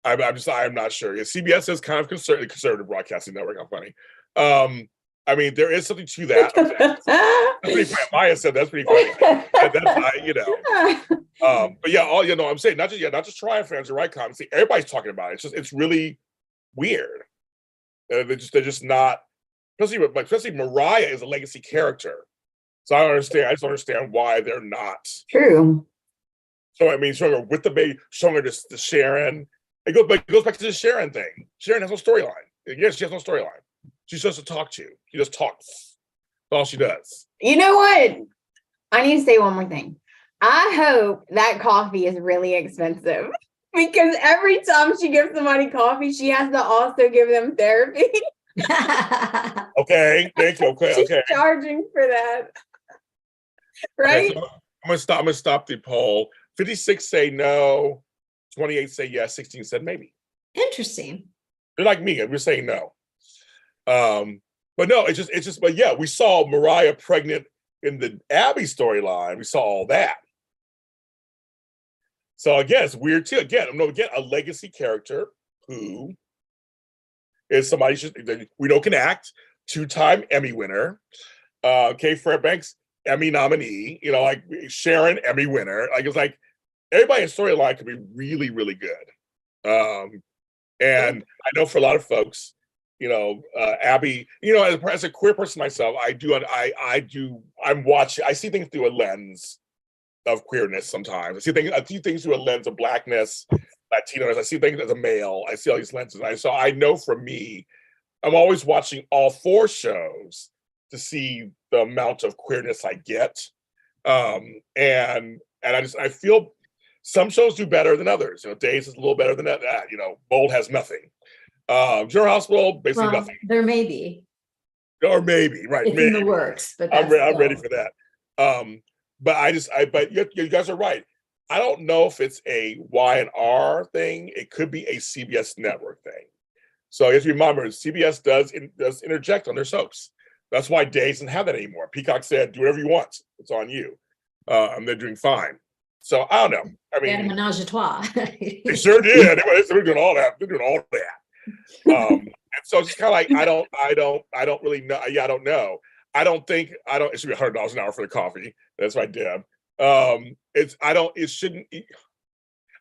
I am not sure. Yeah, CBS is kind of conservative broadcasting network. How funny. I mean, there is something to that. That's pretty funny. Maya said that's pretty funny. But yeah, I'm saying not just Tariah fans or right comments. Everybody's talking about it. It's really weird. They're just not. Especially Mariah is a legacy character, so I just don't understand why they're not. True. So I mean, showing her with the baby, showing her to Sharon. It goes back to the Sharon thing. Sharon has no storyline. Yes, she has no storyline. She's just to talk to. She just talks. That's all she does. You know what? I need to say one more thing. I hope that coffee is really expensive because every time she gives somebody coffee, she has to also give them therapy. Okay, thank you. Okay, She's okay. charging for that. Okay, Right? so I'm gonna stop the poll. 56 say no, 28 say yes, 16 said maybe. Interesting. They're like me, we're saying no. But no, but yeah, we saw Mariah pregnant in the Abby storyline. We saw all that. So again, it's weird too. Again, a legacy character who is somebody we know can act, 2-time Emmy winner. Kay Fairbanks, Emmy nominee, like Sharon, Emmy winner. Like it's like everybody in storyline could be really, really good. And I know for a lot of folks, Abby, as a queer person myself, I see things through a lens of queerness sometimes. I see things through a lens of Blackness, Latinos. I see things as a male. I see all these lenses. So I know for me, I'm always watching all 4 shows to see the amount of queerness I get. And I feel some shows do better than others. Days is a little better than that. Bold has nothing. General Hospital, basically Well, nothing. there may be. Or maybe, right? It's in the works, but I'm ready still. for that. But you guys are right. I don't know if it's a Y&R thing. It could be a CBS network thing. So if you remember, CBS does interject on their soaps. That's why Days doesn't have that anymore. Peacock said, do whatever you want. It's on you. And they're doing fine. So I don't know. I They had a mean, menage a trois. they sure did. They're doing all that. They're doing all that. And so it's just kind of like, I don't really know. Yeah, I don't know. It should be $100 an hour for the coffee. That's right, Deb. It shouldn't,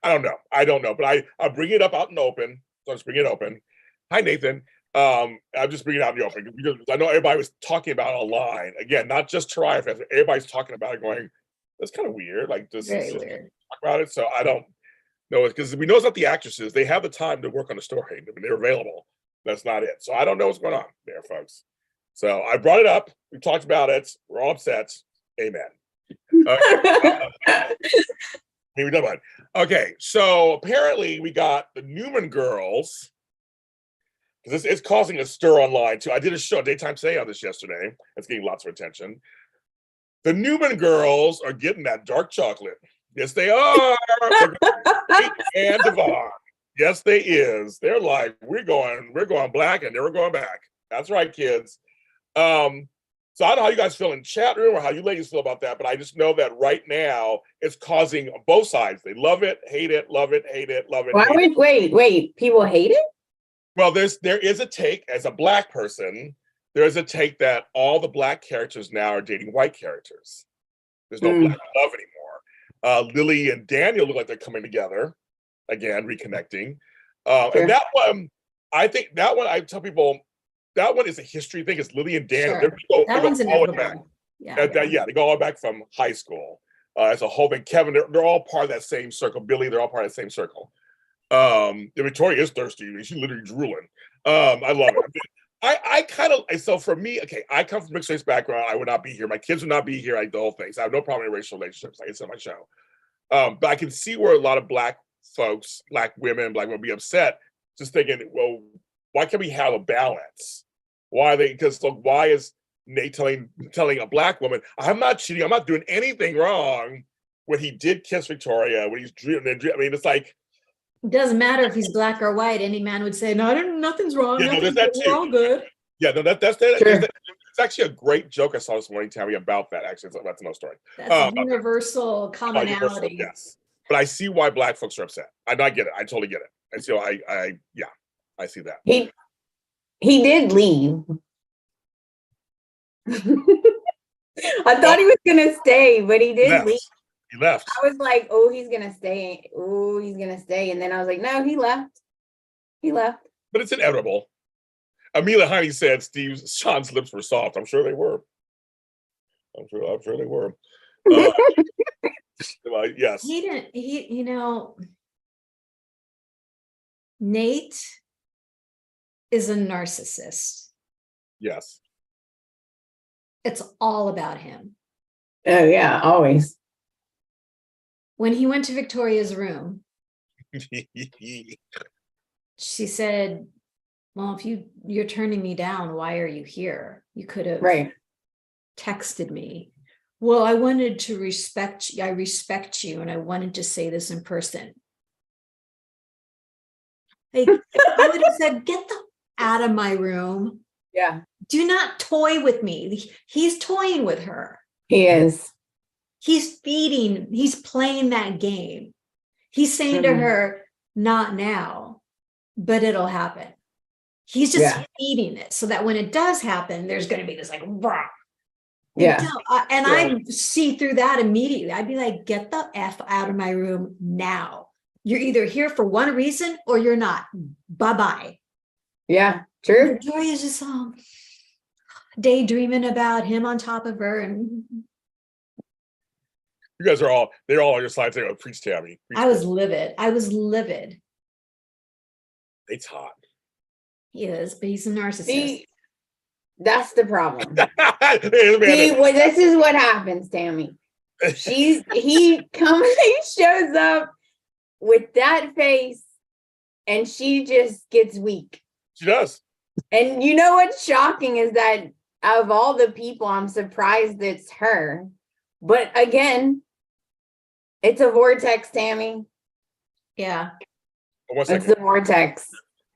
I don't know, but I bring it up out in the open. So let's bring it open. Hi, Nathan. I'm just bringing it out in the open because I know everybody was talking about it online. Again, not just Tariah fans, but everybody's talking about it going, that's kind of weird. Like, this Very is weird. talk about it. So I don't know, because we know it's not the actresses. They have the time to work on the story. I mean, they're available. That's not it. So I don't know what's going on there, folks. So I brought it up. We talked about it. We're all upset. Amen. Maybe done one. Okay, so apparently we got the Newman girls, because it's causing a stir online too. I did a show, Daytime Say, on this yesterday. It's getting lots of attention. The Newman girls are getting that dark chocolate. Yes, they are. And Devon. Yes, they is. They're like, we're going black and never going back. That's right, kids. So I don't know how you guys feel in chat room or how you ladies feel about that, but I just know that right now it's causing both sides. They love it, hate it, love it, hate it, love it. Why would wait? People hate it? Well, there is a take, as a black person, there is a take that all the black characters now are dating white characters. There's no black love anymore. Lily and Daniel look like they're coming together again, reconnecting. Sure. And that one, I tell people, that one is a history thing. It's Lily and Daniel. Sure. That one's inevitable. Yeah, they go all back from high school. As a whole thing. Kevin, they're all part of that same circle. Billy, they're all part of that same circle. Victoria is thirsty. She's literally drooling. I love it. I kind of, so for me, okay, I come from mixed race background. I would not be here. My kids would not be here. The whole thing. So I have no problem in racial relationships. Like I said on my show. But I can see where a lot of black folks, black women will be upset, just thinking, well, why can't we have a balance? Why is Nate telling a black woman, I'm not cheating, I'm not doing anything wrong, when he did kiss Victoria, when he's dreaming? I mean, it's like, it doesn't matter if he's black or white. Any man would say, no, nothing's wrong. Yeah, no, there's that We're too. all good. Yeah, no, it's actually a great joke I saw this morning, Tami, about that. Actually, that's another story. That's universal commonality. Yes, but I see why black folks are upset. I get it. I totally get it. And so I see that. He did leave. I thought he was gonna stay, but he did leave. He left. I was like, oh, he's gonna stay. Oh, he's gonna stay. And then I was like, no, he left. He left. But it's inevitable. Amelia Heine said Sean's lips were soft. I'm sure they were. I'm sure they were. Yes. Nate is a narcissist. Yes. It's all about him. Oh yeah, always. When he went to Victoria's room, she said, Well, if you're turning me down, why are you here? You could have Right. texted me. Well, I wanted to respect you. I respect you, and I wanted to say this in person. Like, I would have said, get the out of my room. Yeah, Do not toy with me. He's toying with her. he is. He's playing that game. He's saying to Mhm. her, not now, but it'll happen. He's just Yeah. feeding it so that when it does happen, there's going to be this like, rah. Yeah. And Yeah. I see through that immediately. I'd be like, get the F out of my room now. You're either here for one reason or you're not. Bye-bye. Yeah, true. Victoria's just daydreaming about him on top of her. And You guys are they're all on your side saying, oh, preach Tami. I was livid. It's hot. He is, but he's a narcissist. See, that's the problem. Hey, See, well, this is what happens, Tami. He shows up with that face and she just gets weak. She does. And you know what's shocking is that out of all the people, I'm surprised it's her. But again, it's a vortex, Tami. Yeah. One It's second. the vortex.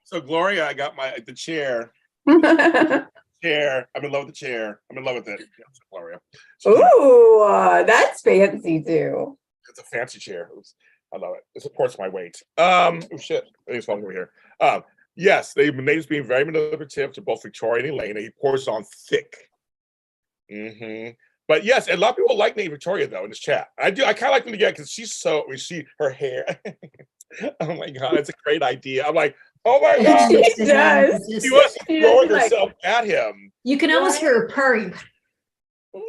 So Gloria, I got the chair. Chair. I'm in love with the chair. I'm in love with it. Yeah, Gloria. Ooh, that's fancy too. It's a fancy chair. I love it. It supports my weight. Oh shit. I think it's falling over here. Yes, Nate's being very manipulative to both Victoria and Elena. He pours it on thick. But yes, and a lot of people like Nate and Victoria though in this chat. I kind of like them together because her hair. Oh my god, it's a great idea. I'm like, oh my god, She does. she was throwing like- herself at him. You can almost hear her purring.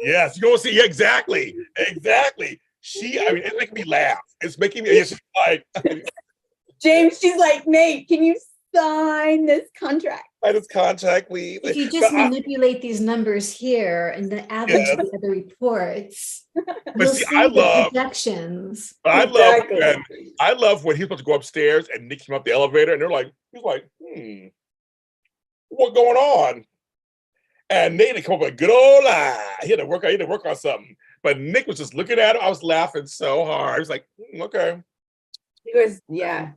Yes, you go see. Yeah, exactly. It's making me laugh. It's making me. It's like James, she's like, Nate, can you sign this contract? I just contact me. If you just manipulate these numbers here and then add them to the other reports, you'll see the projections. I Exactly. love when he's supposed to go upstairs and Nick came up the elevator and he's like, what's going on? And Nate had come up with a good old lie. He had to work on something. But Nick was just looking at him. I was laughing so hard. I was like, okay. He was, yeah.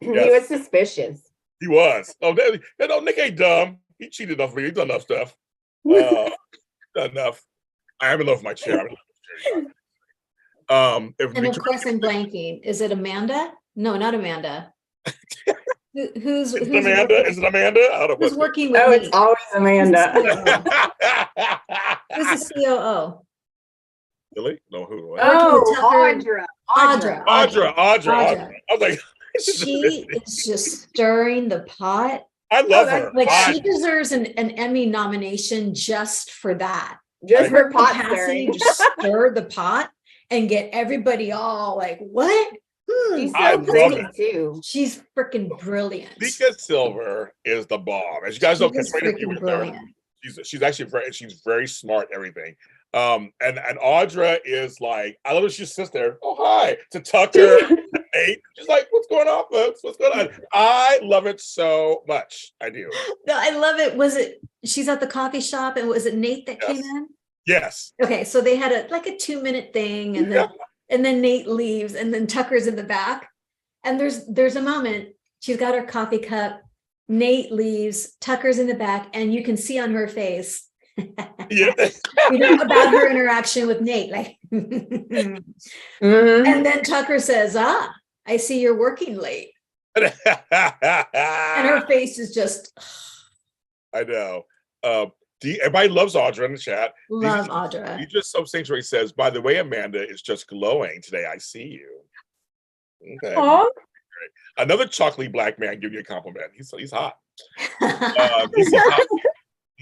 Yes. He was suspicious. He was. Nick ain't dumb. He cheated enough for me. He's done enough stuff. Done enough. I am in love with my chair. And of course, I'm blanking. Is it Amanda? No, not Amanda. Who's Amanda? Is it Amanda? I don't know. Who's working with Oh, me? it's always Amanda. Who's the COO? Really? No, who? Oh, Audra. Audra. I was like, she is just stirring the pot. I love her. Like she deserves an Emmy nomination just for that. Just for pot capacity stirring. to stir the pot and get everybody all like, what? She's I so love pretty it. too. She's freaking brilliant. Vika Silver is the bomb. As you guys know, She's freaking brilliant. She's actually very smart. Everything. And Audra is like, I love that she sits there. Oh hi, to Tucker. Nate. She's like, what's going on, folks? What's going on? I love it so much. I do. No, I love it. She's at the coffee shop, and was it Nate that came in? Yes. Okay, so they had a 2-minute thing, and then Nate leaves, and then Tucker's in the back. And there's a moment, she's got her coffee cup, Nate leaves, Tucker's in the back, and you can see on her face about her interaction with Nate. Like and then Tucker says, I see you're working late. And her face is just I know. Everybody loves Audra in the chat. Love Audra. He just some things where he says, by the way, Amanda is just glowing today. I see you. Okay. Another chocolatey black man giving you a compliment. He's hot. He's hot.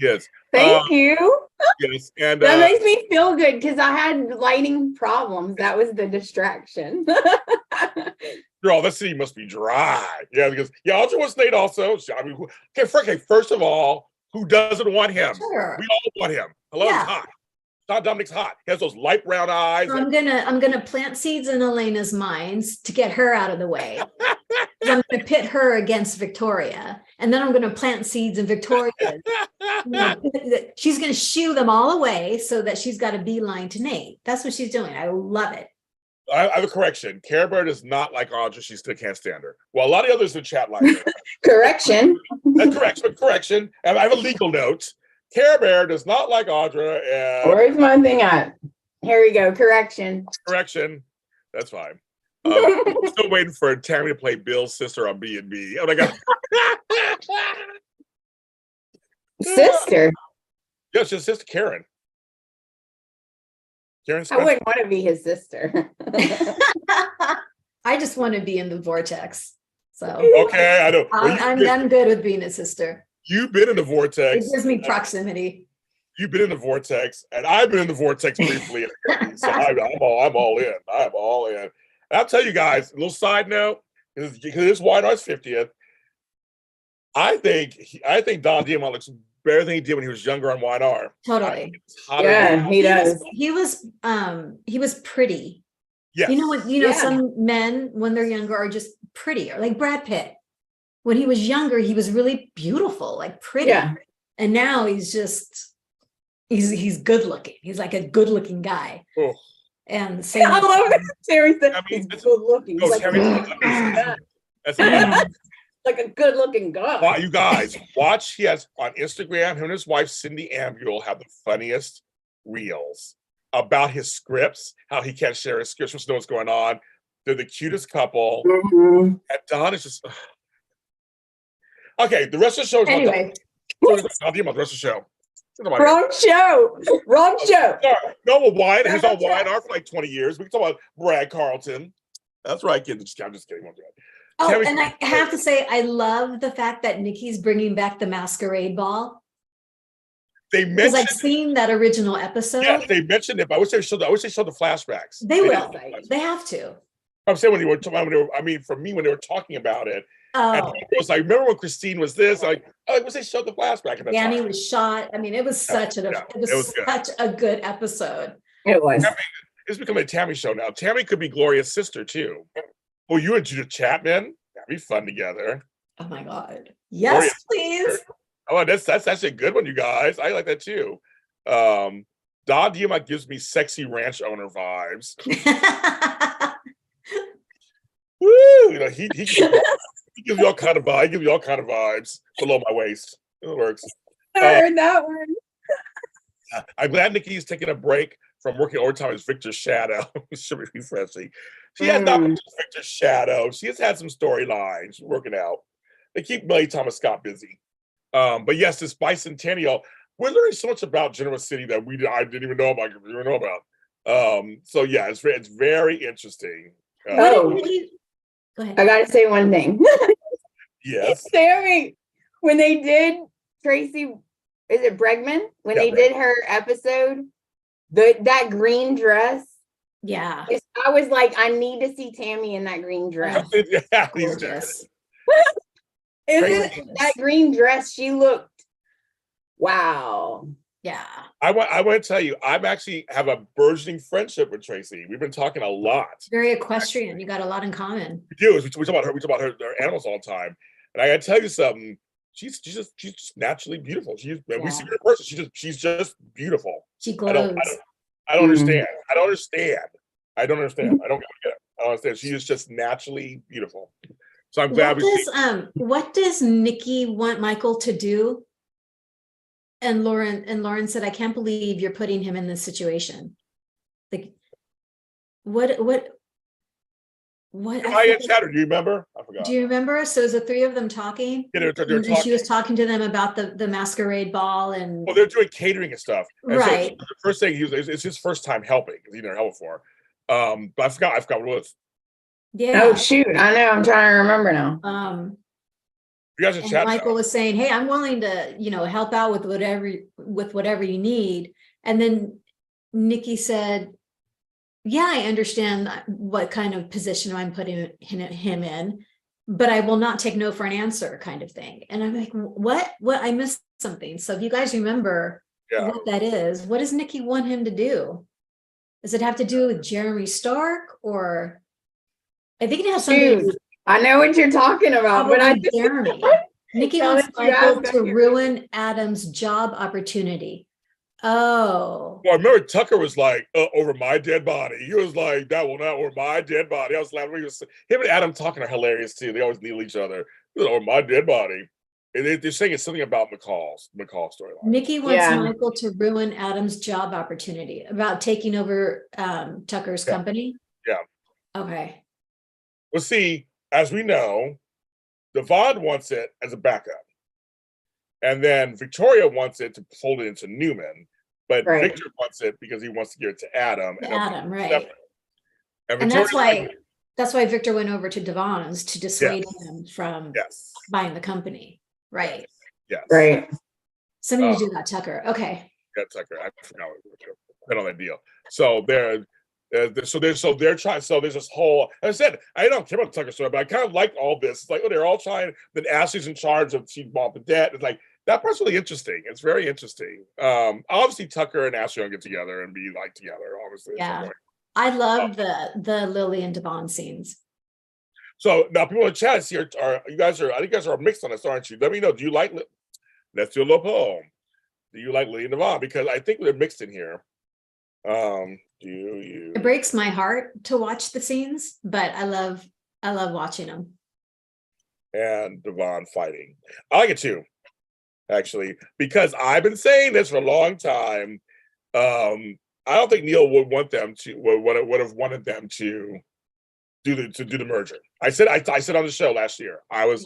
Yes. Thank you. Yes. And that makes me feel good because I had lighting problems. That was the distraction. Girl, that city must be dry. Yeah, because Audra wants Nate also. First of all, who doesn't want him? Sure. We all want him. Hello, he's hot. Dominic's hot. He has those light brown eyes. So I'm gonna plant seeds in Elena's minds to get her out of the way. I'm going to pit her against Victoria, and then I'm going to plant seeds in Victoria. She's going to shoo them all away so that she's got a beeline to Nate. That's what she's doing. I love it. I have a correction. Care Bear does not like Audra. She still can't stand her. Well, a lot of others in the chat like her. Correction. Correction. And I have a legal note. Care Bear does not like Audra. And Where's my thing at? Here we go. Correction. That's fine. I'm still waiting for Tami to play Bill's sister on B&B. Oh my God. Sister. Yeah, it's his sister, Karen. Karen's I wouldn't want to be his sister. I just want to be in the vortex. So okay, I know. I'm good with being a sister. You've been in the vortex. It gives me proximity. You've been in the vortex, and I've been in the vortex briefly. So I'm all in. I'm all in. And I'll tell you guys, a little side note, because this is Weiner's 50th. I think Don Diamond looks better than he did when he was younger on Weiner. Totally. Yeah, he does. He was pretty. Yes. Some men when they're younger are just prettier, like Brad Pitt. When he was younger, he was really beautiful, like pretty. Yeah. And now he's good looking. He's like a good looking guy. Oh. And same. I love it. Terry said he's good looking. Like, that's like a good looking guy. You guys, watch. He has on Instagram, him and his wife, Cindy Ambule, have the funniest reels about his scripts, how he can't share his scripts, to know what's going on. They're the cutest couple. Mm-hmm. And Don is just... Okay, the rest of the show is anyway. The rest of the show. Wrong show. No, Wyatt. He's on Wyatt for like 20 years. We can talk about Brad Carlton. That's right, kids. I'm just kidding. Oh, and I have to say, I love the fact that Nikki's bringing back the masquerade ball. They mentioned, because I've seen that original episode. Yeah, they mentioned it, but I wish they showed the flashbacks. They will. They have to. I'm saying when they were talking about it. Oh, and it was like, remember when Christine was this? Like, I wish they showed the flashback. Danny was shot. I mean, it was such a good episode. It was. I mean, it's becoming a Tami show now. Tami could be Gloria's sister too. Well, you and Judith Chapman, that'd be fun together. Oh my God. Yes, please. Oh, that's actually a good one, you guys. I like that too. Don Diamond gives me sexy ranch owner vibes. Woo! He gives you all kind of vibes. He gives you all kind of vibes below my waist. It works. I heard that one. I'm glad Nikki's taking a break from working overtime as Victor's shadow. Should be refreshing. She has not been Victor's shadow. She has had some storylines working out. They keep Millie Thomas Scott busy. But yes, this bicentennial, we're learning so much about Genoa City that I didn't even know about. So yeah, it's very interesting. Go ahead. I gotta say one thing. Yes. Sammy, when they did Tracy, is it Bregman? When they did her episode, that green dress. Yeah. I was like, I need to see Tami in that green dress. Yeah, gorgeous. That green dress, she looked, wow. Yeah. I want to tell you, I'm actually have a burgeoning friendship with Tracy. We've been talking a lot. Very equestrian. You got a lot in common. We do. We talk about her. We talk about her animals all the time. And I got to tell you something. She's just naturally beautiful. We see her in person. She's just beautiful. She glows. I don't understand. I don't understand. I don't get it. I don't understand. She is just naturally beautiful. So I'm glad what does Nikki want Michael to do? And Lauren said, I can't believe you're putting him in this situation. Like, what? I chattered. Do you remember? I forgot. Do you remember? So it was the three of them talking. Yeah, they're talking. She was talking to them about the masquerade ball and. Well, they're doing catering and stuff. And right. So the first thing it's his first time helping because he never helped before. But I forgot what it was. Yeah. Oh shoot! I know. I'm trying to remember now. You guys are chatting. Michael was saying, "Hey, I'm willing to, help out with whatever you need." And then Nikki said, "Yeah, I understand what kind of position I'm putting him in, but I will not take no for an answer," kind of thing. And I'm like, "What? I missed something." So if you guys remember what that is, what does Nikki want him to do? Does it have to do with Jeremy Stark, or I think it has something? I know what you're talking about, but I Probably just Jeremy. Nikki Now wants that you Michael asked, to I can- ruin Adam's job opportunity. Oh, Well, I remember Tucker was like, over my dead body. He was like, that will not over my dead body. I was laughing. Him and Adam talking are hilarious too. They always needle each other. Over my dead body. And they're saying it's something about McCall storyline. Nikki wants Yeah. Michael to ruin Adam's job opportunity about taking over Tucker's Yeah. company. Yeah. Okay. Well, see, as we know, Devon wants it as a backup. And then Victoria wants it to fold it into Newman. But Right. Victor wants it because he wants to give it to Adam. Adam, right. Separate. And that's Victoria's why Victor went over to Devon's to dissuade him from yes. buying the company. Right. Yes. Right. Something to do about Tucker. Okay. Yeah, Tucker. I forgot what on that deal. So they're trying. So there's this whole. As I said, I don't care about the Tucker story, but I kind of like all this. It's like, oh, they're all trying. Then Ashley's in charge of she bought the debt. It's like that part's really interesting. It's very interesting. Obviously Tucker and Ashley don't get together and be like together. Obviously, Yeah. I love the Lily and Devon scenes. So now people in the chat here are you guys are I think you guys are mixed on this, aren't you? Let me know. Do you like? Let's do a little poll. Do you like Lily and Devon? Because I think they're mixed in here. Do you? It breaks my heart to watch the scenes, but I love watching them. And Devon fighting. I like it too, actually, because I've been saying this for a long time. I don't think Neil would want them to would have wanted them to do the merger. I said on the show last year. I was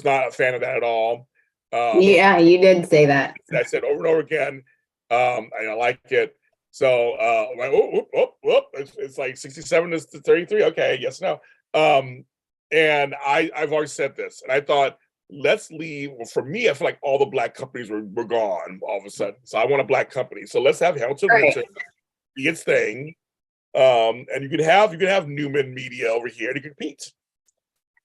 not a fan of that at all. Yeah, you did say that. I said over and over again. And I like it. So like, it's like 67 to 33. Okay, yes, no. And I've always said this, and I thought, let's leave. Well, for me, I feel like all the black companies were gone all of a sudden. So I want a black company. So let's have Hamilton Winter be its thing. And you could have Newman Media over here to compete.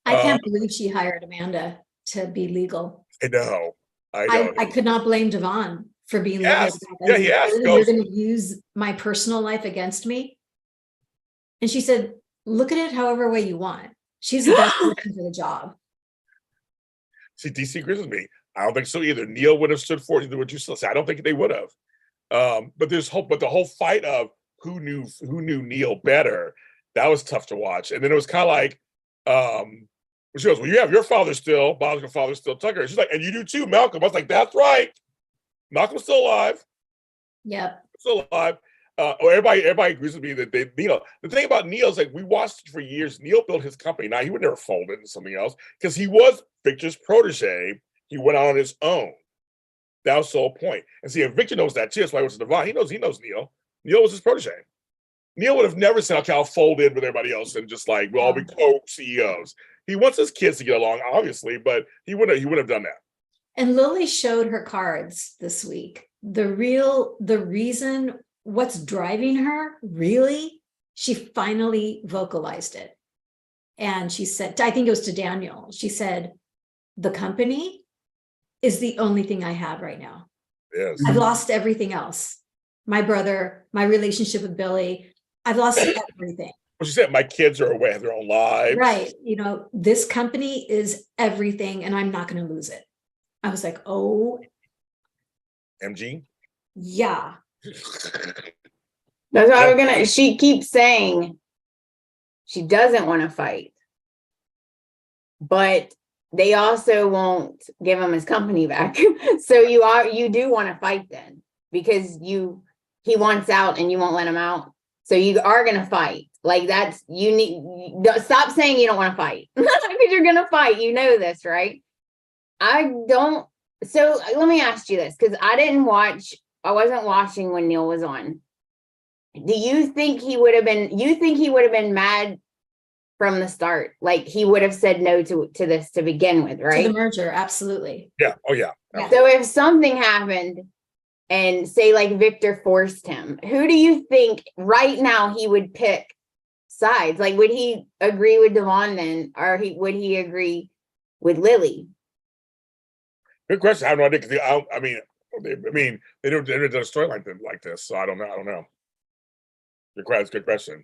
I can't believe she hired Amanda to be legal. I know. I could not blame Devon for being yes. legal. Yeah, You're going to use my personal life against me. And she said, look at it however way you want. She's the best person for the job. See, DC agrees with me. I don't think so either. Neil would have stood for it, what you still say. I don't think they would have. But the whole fight of who knew Neil better, that was tough to watch. And then it was kind of like, she goes, well, you have your father still, biological father still, Tucker. She's like, and you do too, Malcolm. I was like, that's right. Malcolm's still alive. Yep. Still alive. Everybody agrees with me that Neil. The thing about Neil is like we watched for years. Neil built his company. Now he would never fold into something else because he was Victor's protege. He went out on his own. That was the whole point. And see, if Victor knows that too, that's why he went to Devon. He knows Neil. Neil was his protege. Neil would have never said, "Okay, I'll fold in with everybody else and just like we'll all be co-CEOs." He wants his kids to get along, obviously, but he wouldn't have done that. And Lily showed her cards this week. The reason, what's driving her, really, she finally vocalized it. And she said, I think it was to Daniel, she said, the company is the only thing I have right now. Yes. I've lost everything else. My brother, my relationship with Billy, I've lost everything. Well, she said, my kids are away, have their own lives. Right. This company is everything and I'm not going to lose it. I was like, oh. MG? Yeah. That's why she keeps saying she doesn't want to fight. But they also won't give him his company back. So you do want to fight then because he wants out and you won't let him out. So you are going to fight. Like stop saying you don't want to fight because you're going to fight. You know this, right? So let me ask you this, because I wasn't watching when Neil was on. Do you think he would have been mad from the start? Like he would have said no to this to begin with, right? To the merger, absolutely. Yeah. Oh yeah. So if something happened and say like Victor forced him, who do you think right now he would pick sides? Like would he agree with Devon then, or would he agree with Lily? Good question. I have no idea because they never did a storyline like this, so I don't know. Good question.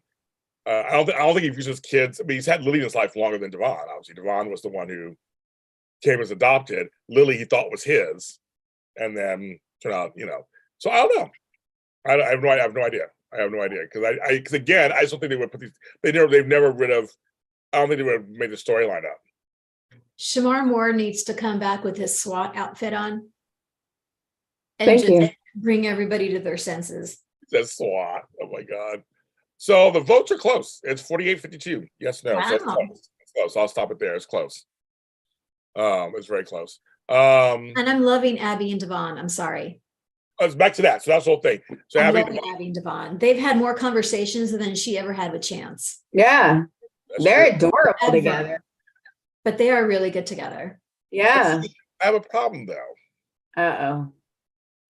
I don't think he views his kids. I mean, he's had Lily in his life longer than Devon. Obviously, Devon was the one who came as adopted. Lily, he thought was his, and then turned out, So I don't know. I have no idea. I have no idea because again, I just don't think they would put these. They've never rid of. I don't think they would have made the storyline up. Shamar Moore needs to come back with his SWAT outfit on and Thank you. bring everybody to their senses. That's SWAT. Oh my God. So the votes are close. It's 48-52. Yes, no. Wow. So it's close. It's close. I'll stop it there. It's close. It's very close. And I'm loving Abby and Devon. I'm sorry. It's back to that. So that's the whole thing. So I'm Abby, loving Abby and Devon. They've had more conversations than she ever had with Chance. Yeah. They're true. adorable Ever. together. But they are really good together. Yeah. I have a problem though. Uh-oh.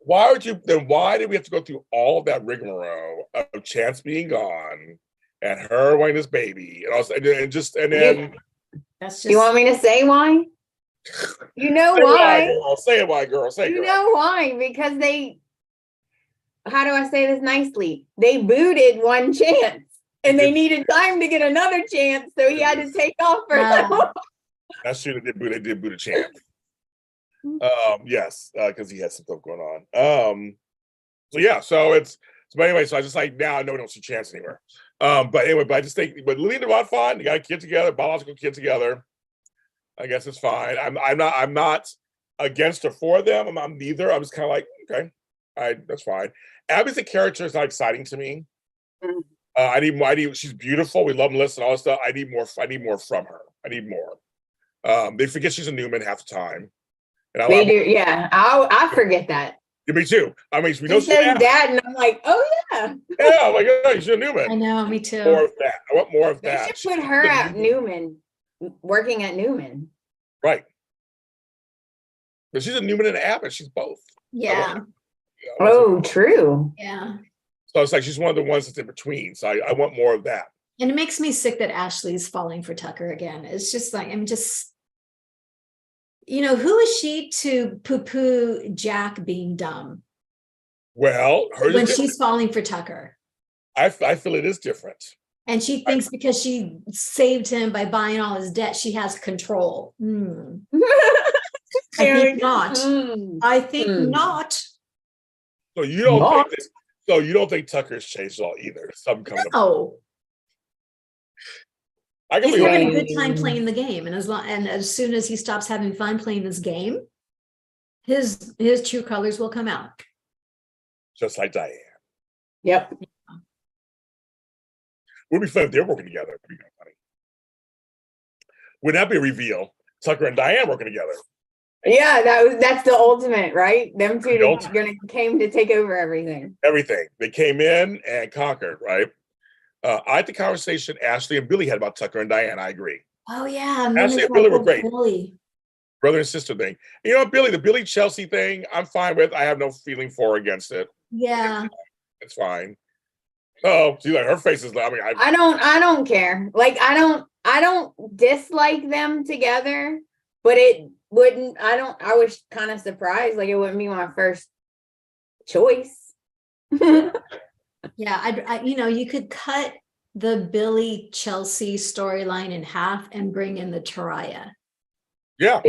Why did we have to go through all of that rigmarole of Chance being gone and her wanting this baby and then That's just You want me to say why? You know why? Say it why, girl. Say it, You girl. know why? Because how do I say this nicely? They booted one Chance and they needed time to get another chance. So he had to take off for Wow. That's true. They did boot a Chance. Yes, because he had some stuff going on. But anyway, so I just now I know we don't see Chance anywhere. But I just think, but Lily and Devon fine. They got a kid together, biological kid together. I guess it's fine. I'm not against or for them. I'm neither. I'm just kind of like, okay, that's fine. Abby's a character is not exciting to me. I need more. She's beautiful. We love Melissa and all this stuff. I need more from her. I need more. They forget she's a Newman half the time. And They do, yeah. I forget that. Yeah, me too. I mean, we know She says dad, and I'm like, oh yeah. Yeah, I'm like, oh, she's a Newman. I know, me too. More of that. I want more of They that. should put her at Newman, working at Newman. Right. But she's a Newman and an Abbott. She's both. Yeah. Oh, true. Yeah. So it's like she's one of the ones that's in between. So I want more of that. And it makes me sick that Ashley's falling for Tucker again. It's just like, who is she to poo-poo Jack being dumb? Well, when she's falling for Tucker. I feel it is different. And she thinks because she saved him by buying all his debt, she has control. I think not. I think not. So you don't think you don't think Tucker's changed at all either? Something coming up. No. He's having a good time playing the game, and as soon as he stops having fun playing this game, his true colors will come out. Just like Diane. Yep. Would be fun if they're working together. Would that be a reveal? Tucker and Diane working together. Yeah, that's the ultimate, right? Them two came to take over everything. Everything. They came in and conquered, right? I had the conversation Ashley and Billy had about Tucker and Diane. I agree. Oh yeah, Ashley and Billy were great. Billy. Brother and sister thing. You know, the Billy Chelsea thing, I'm fine with. I have no feeling for or against it. Yeah, it's fine. Oh, she's like her face is. I mean, I don't care. Like I don't dislike them together, but it wouldn't. I was kind of surprised. Like it wouldn't be my first choice. Yeah, I you could cut the Billy Chelsea storyline in half and bring in the Taraya. Yeah.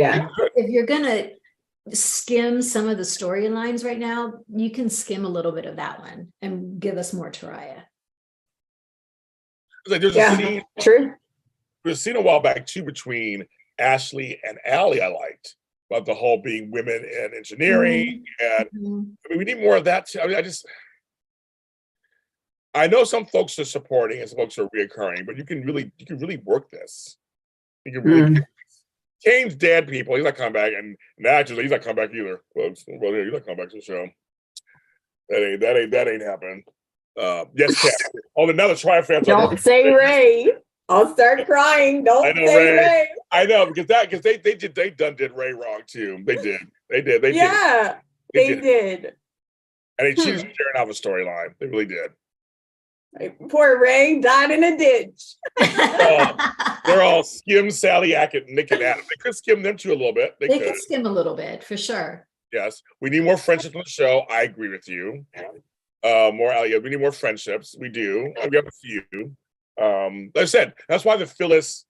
If you're gonna skim some of the storylines right now, you can skim a little bit of that one and give us more Taraya. Like there's a scene, true. There's a scene a while back too between Ashley and Allie I liked about the whole being women in engineering and I mean we need more of that too. I mean I know some folks are supporting and some folks are reoccurring, but you can really work this. You can really Kane's dead, people. He's not coming back, and naturally he's not coming back either. Folks, he's not coming back to the show. That ain't happening. Yes, Kat. Oh, another Triumph fan. Don't say Ray. I'll start crying. Don't say Ray. I know because they did Ray wrong too. They did. They did. They did. And they cheated sharing out a storyline. They really did. Poor Ray died in a ditch. They're all skim Sally Ackett, Nick and Adam. They could skim them too a little bit. They could skim a little bit for sure. Yes, we need more friendships on the show. I agree with you. We need more friendships. We do. We have a few. Like I said, that's why the Phyllis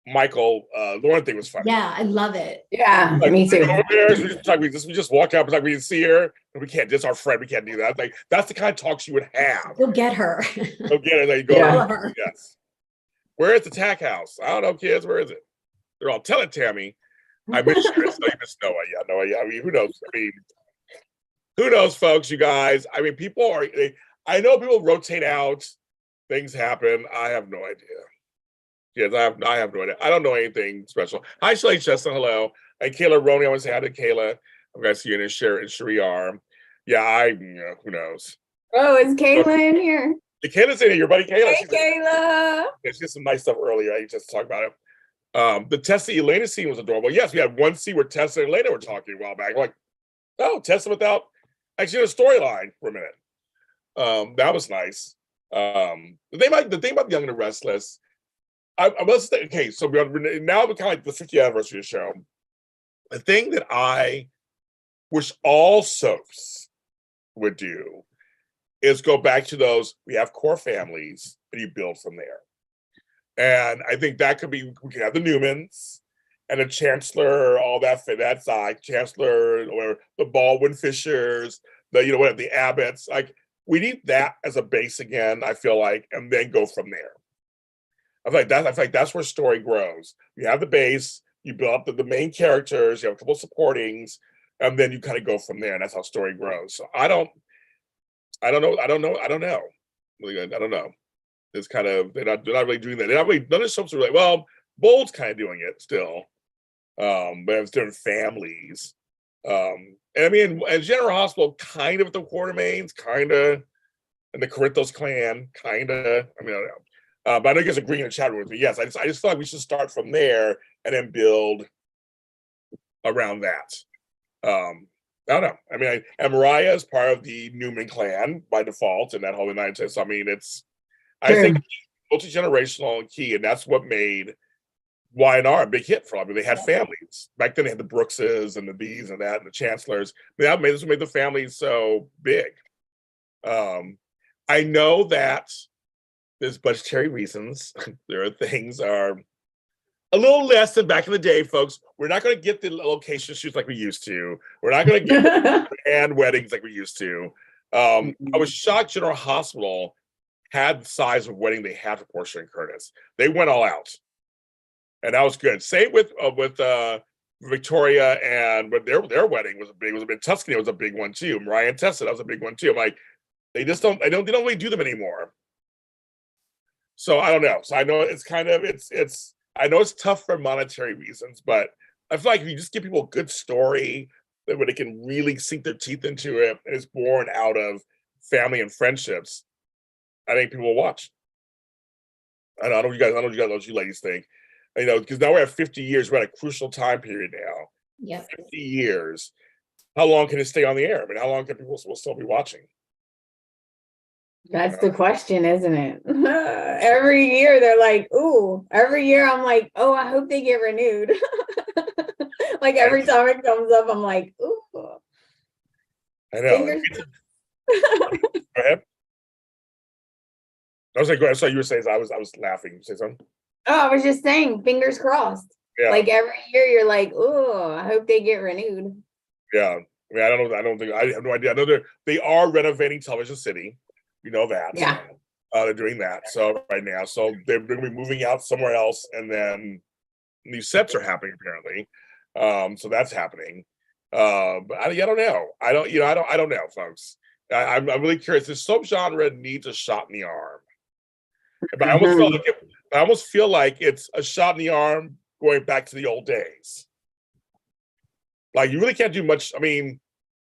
Michael Lauren thing was funny. Yeah, I love it. Yeah, Like, me too. over there, we just walk up, it's like we can see her, and we can't. Just our friend, we can't do that. Like that's the kind of talks you would have. Go get her. Go get her. Like you go. Yeah. Follow her. Yes. Where is the tack house? I don't know, kids. Where is it? They're all telling Tami. I miss you. So you miss Noah. Yeah, Noah. Yeah. I mean, who knows? I mean, who knows, folks? You guys. I mean, people are. I know people rotate out. Things happen. I have no idea. Yes, I have no idea. I don't know anything special. Hi, Shelly Chestnut. Hello. And Kayla Roney. I want to say hi to Kayla. I'm going to see you in Sherry R. Yeah, who knows? Oh, is Kayla in here? Kayla's in here. Your buddy Kayla. Hey, Kayla. She did some nice stuff earlier. I just talked about it. The Tessa Elena scene was adorable. Yes, we had one scene where Tessa and Elena were talking a while back. Like, oh, Tessa without actually a storyline for a minute. That was nice. The thing about Young and the Restless, I must say, okay, so now we're kind of like the 50th anniversary of the show. The thing that I wish all soaps would do is go back to those, we have core families, and you build from there. And I think that could be, we can have the Newmans and the Chancellor, all that side, Chancellor, or the Baldwin Fishers, whatever, the Abbotts. Like, we need that as a base again, I feel like, and then go from there. I feel like that's where story grows. You have the base, you build up the main characters, you have a couple of supportings, and then you kind of go from there, and that's how story grows. So I don't know. Really, I don't know. It's kind of they're not really doing that. They're not really, none of the soaps are really, well, Bold's kind of doing it still. But it's different families. And I mean, and General Hospital kind of with the Quartermains, kind of, and the Corinthos clan, kind of. I mean, I don't know. But I know you guys agree in the chat room with me. Yes, I just feel like we should start from there and then build around that. I don't know. I mean, and Mariah is part of the Newman clan by default, and that whole United States. So, I mean, I think multi-generational and key, and that's what made Y&R a big hit for them. I mean, they had families. Back then they had the Brookses and the B's and that, and the Chancellors. I mean, this made the families so big. I know that there's budgetary reasons. There are things are a little less than back in the day, folks. We're not going to get the location shoots like we used to. We're not going to get the grand weddings like we used to. I was shocked General Hospital had the size of wedding they had for Portia and Curtis. They went all out, and that was good. Same with Victoria, and but their wedding was a big. Tuscany was a big one too. Mariah and Tessa, that was a big one too. I'm like, they don't really do them anymore. So I don't know. So I know I know it's tough for monetary reasons, but I feel like if you just give people a good story that where they can really sink their teeth into it, and it's born out of family and friendships, I think people will watch. I don't know what you ladies think. Because now we're at 50 years, we're at a crucial time period now. Yeah. 50 years. How long can it stay on the air? I mean, how long can people still be watching? That's the question, isn't it? Every year they're like, ooh, every year I'm like, oh, I hope they get renewed. Like every time it comes up, I'm like, ooh. I know. Go ahead. I was like, go ahead. So you were saying, I was laughing. You say something? Oh, I was just saying, fingers crossed. Yeah. Like every year you're like, ooh, I hope they get renewed. Yeah. I mean, I don't know. I have no idea. I know they are renovating Television City. You know that. Yeah. They're doing that. So right now. So they're going to be moving out somewhere else. And then these sets are happening apparently. So that's happening. But I don't know. I don't know, folks. I'm really curious. This soap genre needs a shot in the arm. But I almost feel like it's a shot in the arm going back to the old days. Like you really can't do much. I mean,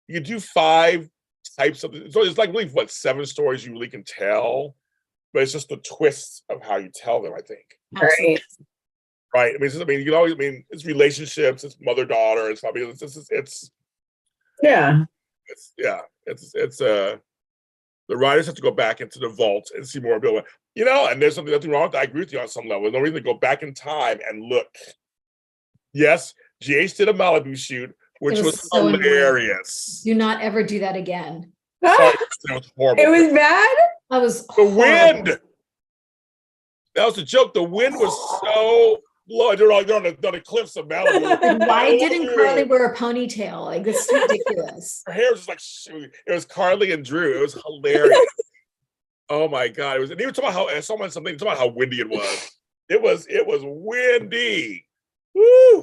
you do 5 types of, so it's like really 7 stories you really can tell, but it's just the twists of how you tell them, I think. Right. I mean, you can always, it's relationships, it's mother-daughter, it's the writers have to go back into the vault and see more Bill. And there's nothing wrong with that. I agree with you on some level. There's no reason to go back in time and look. Yes, GH did a Malibu shoot, which was hilarious. Do not ever do that again. Sorry, it was horrible. It was bad? I was The horrible. wind. That was a joke. The wind was so low. They're on the cliffs of Malibu. Like, why didn't Carly wear a ponytail? Like, this is ridiculous. Her hair was just like, shoot. It was Carly and Drew. It was hilarious. Oh my God. It was, and even talking about how someone something talking about how windy it was. It was windy. Woo.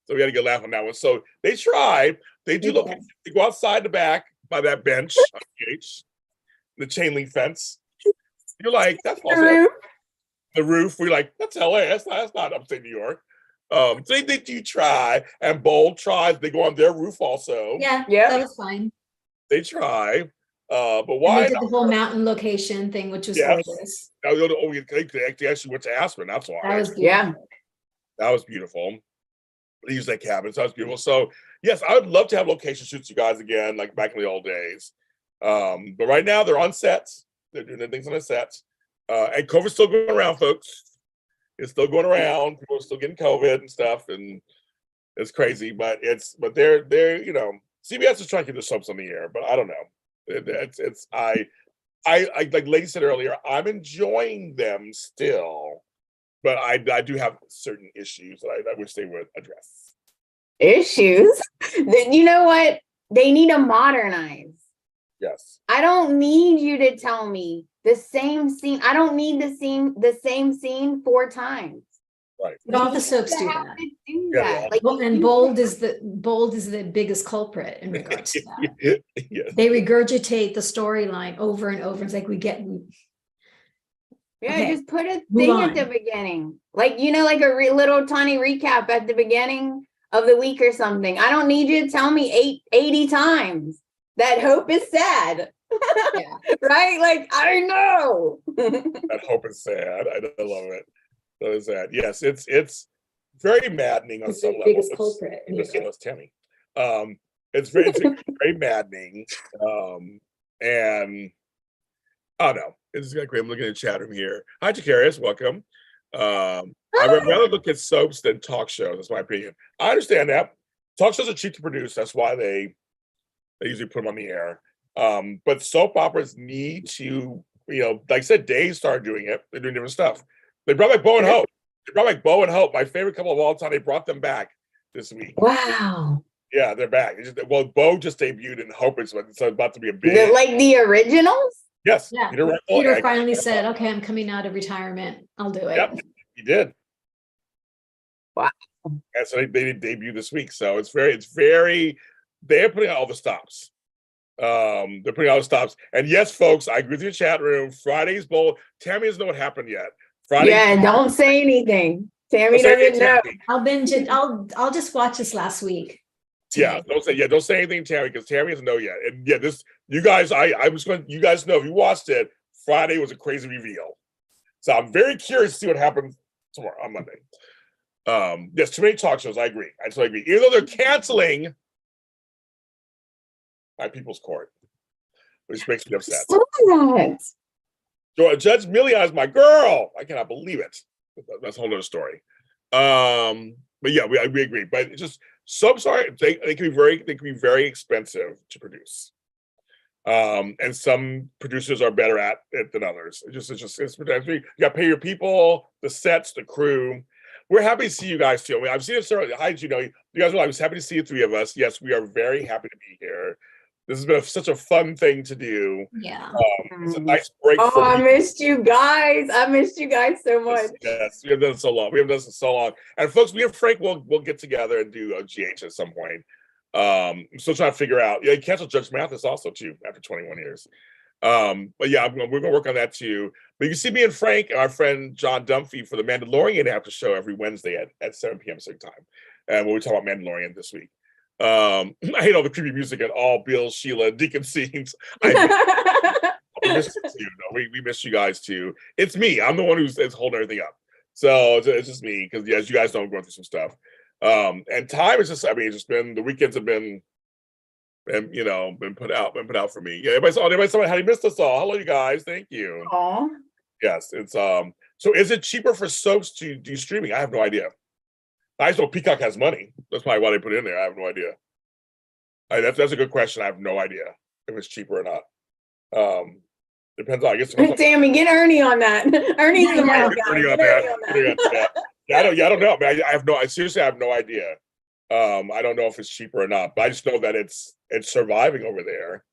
So we had to get laugh on that one. So they tried. They do look. They go outside the back by that bench on the chain link fence. You're like, that's also the roof. We're like, that's LA. That's not upstate New York. So they do try, and Bold tries. They go on their roof also. Yeah, that was fine. They try, but why? And they did the whole mountain location thing, which was gorgeous. They actually went to Aspen. That's why. That was beautiful. Yeah. That was beautiful. They used that cabin, so that was beautiful. So yes, I would love to have location shoots, you guys, again, like back in the old days. But right now they're on sets. They're doing their things on the sets. And COVID's still going around, folks. It's still going around. People are still getting COVID and stuff, and it's crazy. But they're CBS is trying to keep the soaps on the air, but I don't know. I like Lady said earlier, I'm enjoying them still, but I do have certain issues that I wish they would address. Issues? You know what? They need to modernize. Yes. I don't need you to tell me the same scene. I don't need the same scene 4 times. Right. But all the soaps do that. Like, and Bold is the biggest culprit in regards to that. Yes. They regurgitate the storyline over and over. It's like just put a thing at the beginning, like like a little tiny recap at the beginning of the week or something. I don't need you to tell me 80 times that Hope is sad. Right? Like, I know. That Hope is sad. I love it. That is sad. Yes, it's very maddening on some level. Biggest culprit. It's Tami. It's very maddening. And I don't know. It's great. I'm looking at the chat room here. Hi, Jacarius. Welcome. I would rather look at soaps than talk shows. That's my opinion. I understand that. Talk shows are cheap to produce. That's why they usually put them on the air. But soap operas need to, like I said, Days started doing it. They're doing different stuff. They brought back Bo and Hope. My favorite couple of all time. They brought them back this week. Wow. Yeah, they're back. Bo just debuted, and Hope is about to be a big. Like the originals? Yes. Yeah. Peter finally said, "Okay, I'm coming out of retirement. I'll do it." Yep, he did. Wow. And so they did debut this week. So it's very. They're putting out all the stops. They're putting out all the stops. And yes, folks, I agree with your chat room. Friday's Bowl. Tammy doesn't know what happened yet. Friday. Yeah, don't say anything. Tammy doesn't know. I'll binge it. I'll just watch this last week. Yeah, don't say anything, Tammy, because Tammy doesn't know yet. And yeah, you guys know if you watched it, Friday was a crazy reveal. So I'm very curious to see what happens tomorrow on Monday. There's too many talk shows. I agree. I totally agree. Even though they're canceling My People's Court, which makes me upset. So Judge Million is my girl. I cannot believe it. That's a whole other story. But yeah, we agree. But it's just soaps they can be very expensive to produce. And some producers are better at it than others. It's you got to pay your people, the sets, the crew. We're happy to see you guys too. I mean, I've seen it. Hi, you guys. I was happy to see the 3 of us. Yes, we are very happy to be here. This has been such a fun thing to do. Yeah. It's a nice break. Oh, I missed you guys. I missed you guys so much. Yes, we have done it so long. And folks, me and Frank will get together and do a GH at some point. I'm still trying to figure out. Yeah, he canceled Judge Mathis also too after 21 years. But yeah, we're gonna work on that too. But you can see me and Frank and our friend John Dunphy for the Mandalorian after show every Wednesday at 7 p.m. Pacific time. And we'll be talking about Mandalorian this week. I hate all the creepy music and all Bill, Sheila, Deacon scenes. We miss you too. No, we miss you guys too. It's me. I'm the one who's holding everything up. So it's just me because as you guys know, I'm going through some stuff. And time is just. I mean, it's just been the weekends have been put out for me. Yeah, everybody saw how he missed us all. Hello, you guys. Thank you. Aww. Yes, it's So is it cheaper for soaps to do streaming? I have no idea. I just know Peacock has money. That's probably why they put it in there. I have no idea. That's a good question. I have no idea if it's cheaper or not. Depends on, I guess. Depends on, Tammy, get Ernie on that. Ernie's the Yeah, mic guy. Ernie on Get Ernie that. on Ernie on that. that. Yeah, I don't know. I have no. I seriously have no idea. I don't know if it's cheaper or not, but I just know that it's surviving over there,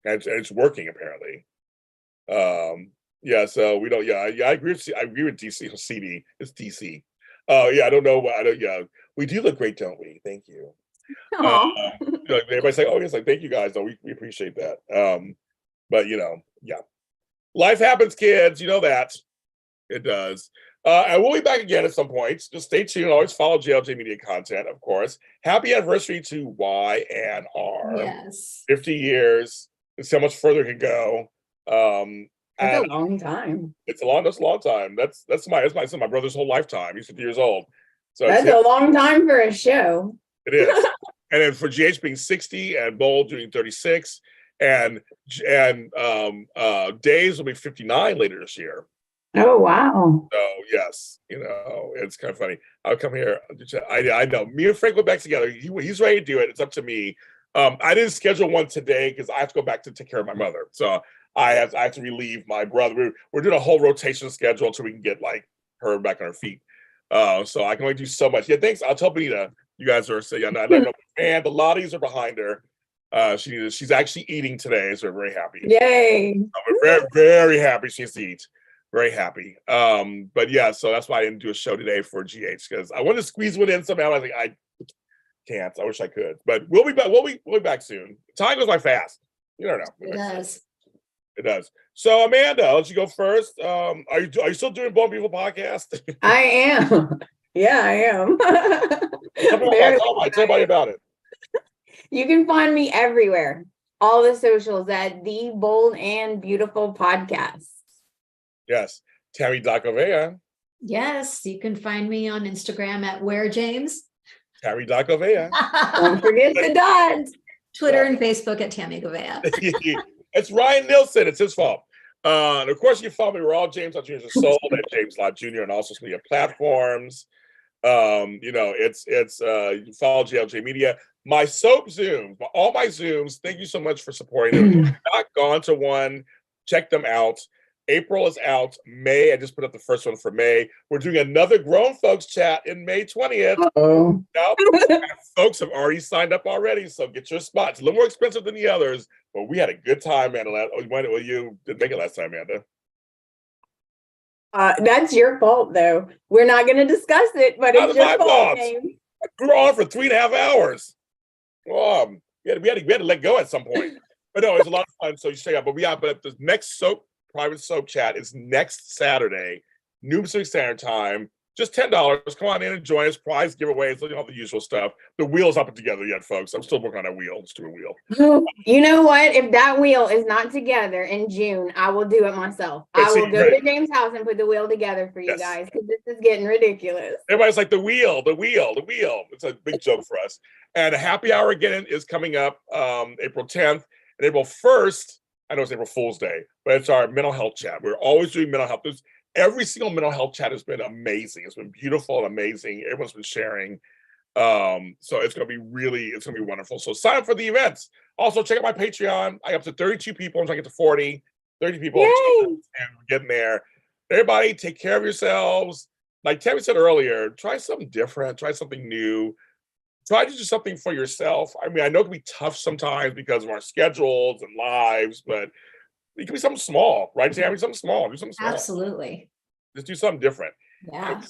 and it's working apparently. Yeah. So we don't. Yeah. I agree. I agree with DC. CD. It's DC. Yeah. I don't know. I don't. Yeah. We do look great, don't we? Thank you. Aw. Everybody's like, oh, yes, like, thank you guys. No, we appreciate that. But yeah, life happens, kids. You know that it does. And we'll be back again at some point. Just stay tuned. Always follow JLJ Media content, of course. Happy anniversary to YNR. yes. 50 years. It's how much further it can go. That's And a long time. that's a long time. That's my brother's whole lifetime. He's 50 years old. So That's a long time for a show. it is. And then for GH being 60 and Bold doing 36, and Days will be 59 later this year. Oh, wow. So yes, it's kind of funny. I'll come here. I know. Me and Frank went back together. He's ready to do it. It's up to me. I didn't schedule one today because I have to go back to take care of my mother. So I have to relieve my brother. We're doing a whole rotation schedule until we can get like her back on her feet. So I can only do so much. Yeah, thanks. I'll tell Benita. You guys are saying, I don't know. And the Lotties are behind her. She's actually eating today, so we're very happy. Yay. We're very, very happy she has to eat. Very happy. But yeah, so that's why I didn't do a show today for GH because I wanted to squeeze one in somehow. I think I can't. I wish I could. But we'll be back. We'll be back soon. Time goes by fast. You don't know. It does. It does. So Amanda, I'll let you go first. Are you still doing Bone Beautiful podcast? I am. Yeah, I am. Tell everybody about it. You can find me everywhere. All the socials at The Bold and Beautiful Podcast. Yes. Tami Dacovea. Yes, you can find me on Instagram at Where James. Tami Dacovea. Don't forget the dots. Twitter and Facebook at Tami Govea. It's Ryan Nilsson. It's his fault. And of course, you follow me. We're all James Lott Jr. Sold at James Lott Jr. and all social media platforms. You can follow JLJ Media. My soap Zooms, all my Zooms. Thank you so much for supporting them. If you've not gone to one, check them out. April is out. May, I just put up the first one for May. We're doing another grown folks chat in May 20th. Oh. Folks have already signed up already, so get your spot. It's a little more expensive than the others, but we had a good time, Amanda. You didn't make it last time, Amanda. That's your fault, though. We're not going to discuss it, but it's your fault, James. We were on for 3.5 hours. We had to let go at some point. But no, it's a lot of fun, so you stay up. But the next private soap chat is next Saturday, noon Pacific Standard Time. Just $10. Come on in and join us. Prize giveaways, all the usual stuff. The wheel's not put together yet, folks. I'm still working on that wheel. Let's do a wheel. You know what? If that wheel is not together in June, I will do it myself. I will go to James' house and put the wheel together for you guys because this is getting ridiculous. Everybody's like, the wheel. It's a big joke for us. And a happy hour again is coming up April 10th. And April 1st, I know it's April Fool's Day, but it's our mental health chat. We're always doing mental health. Every single mental health chat has been amazing. It's been beautiful and amazing. Everyone's been sharing. So it's going to be wonderful. So sign up for the events. Also, check out my Patreon. I got up to 32 people. I'm trying to get to 40, 30 people. Yay! And we're getting there. Everybody, take care of yourselves. Like Tami said earlier, try something different. Try something new. Try to do something for yourself. I mean, I know it can be tough sometimes because of our schedules and lives, but it can be something small, right, Tami? Something small. Do something small. Absolutely. Just do something different. Yeah.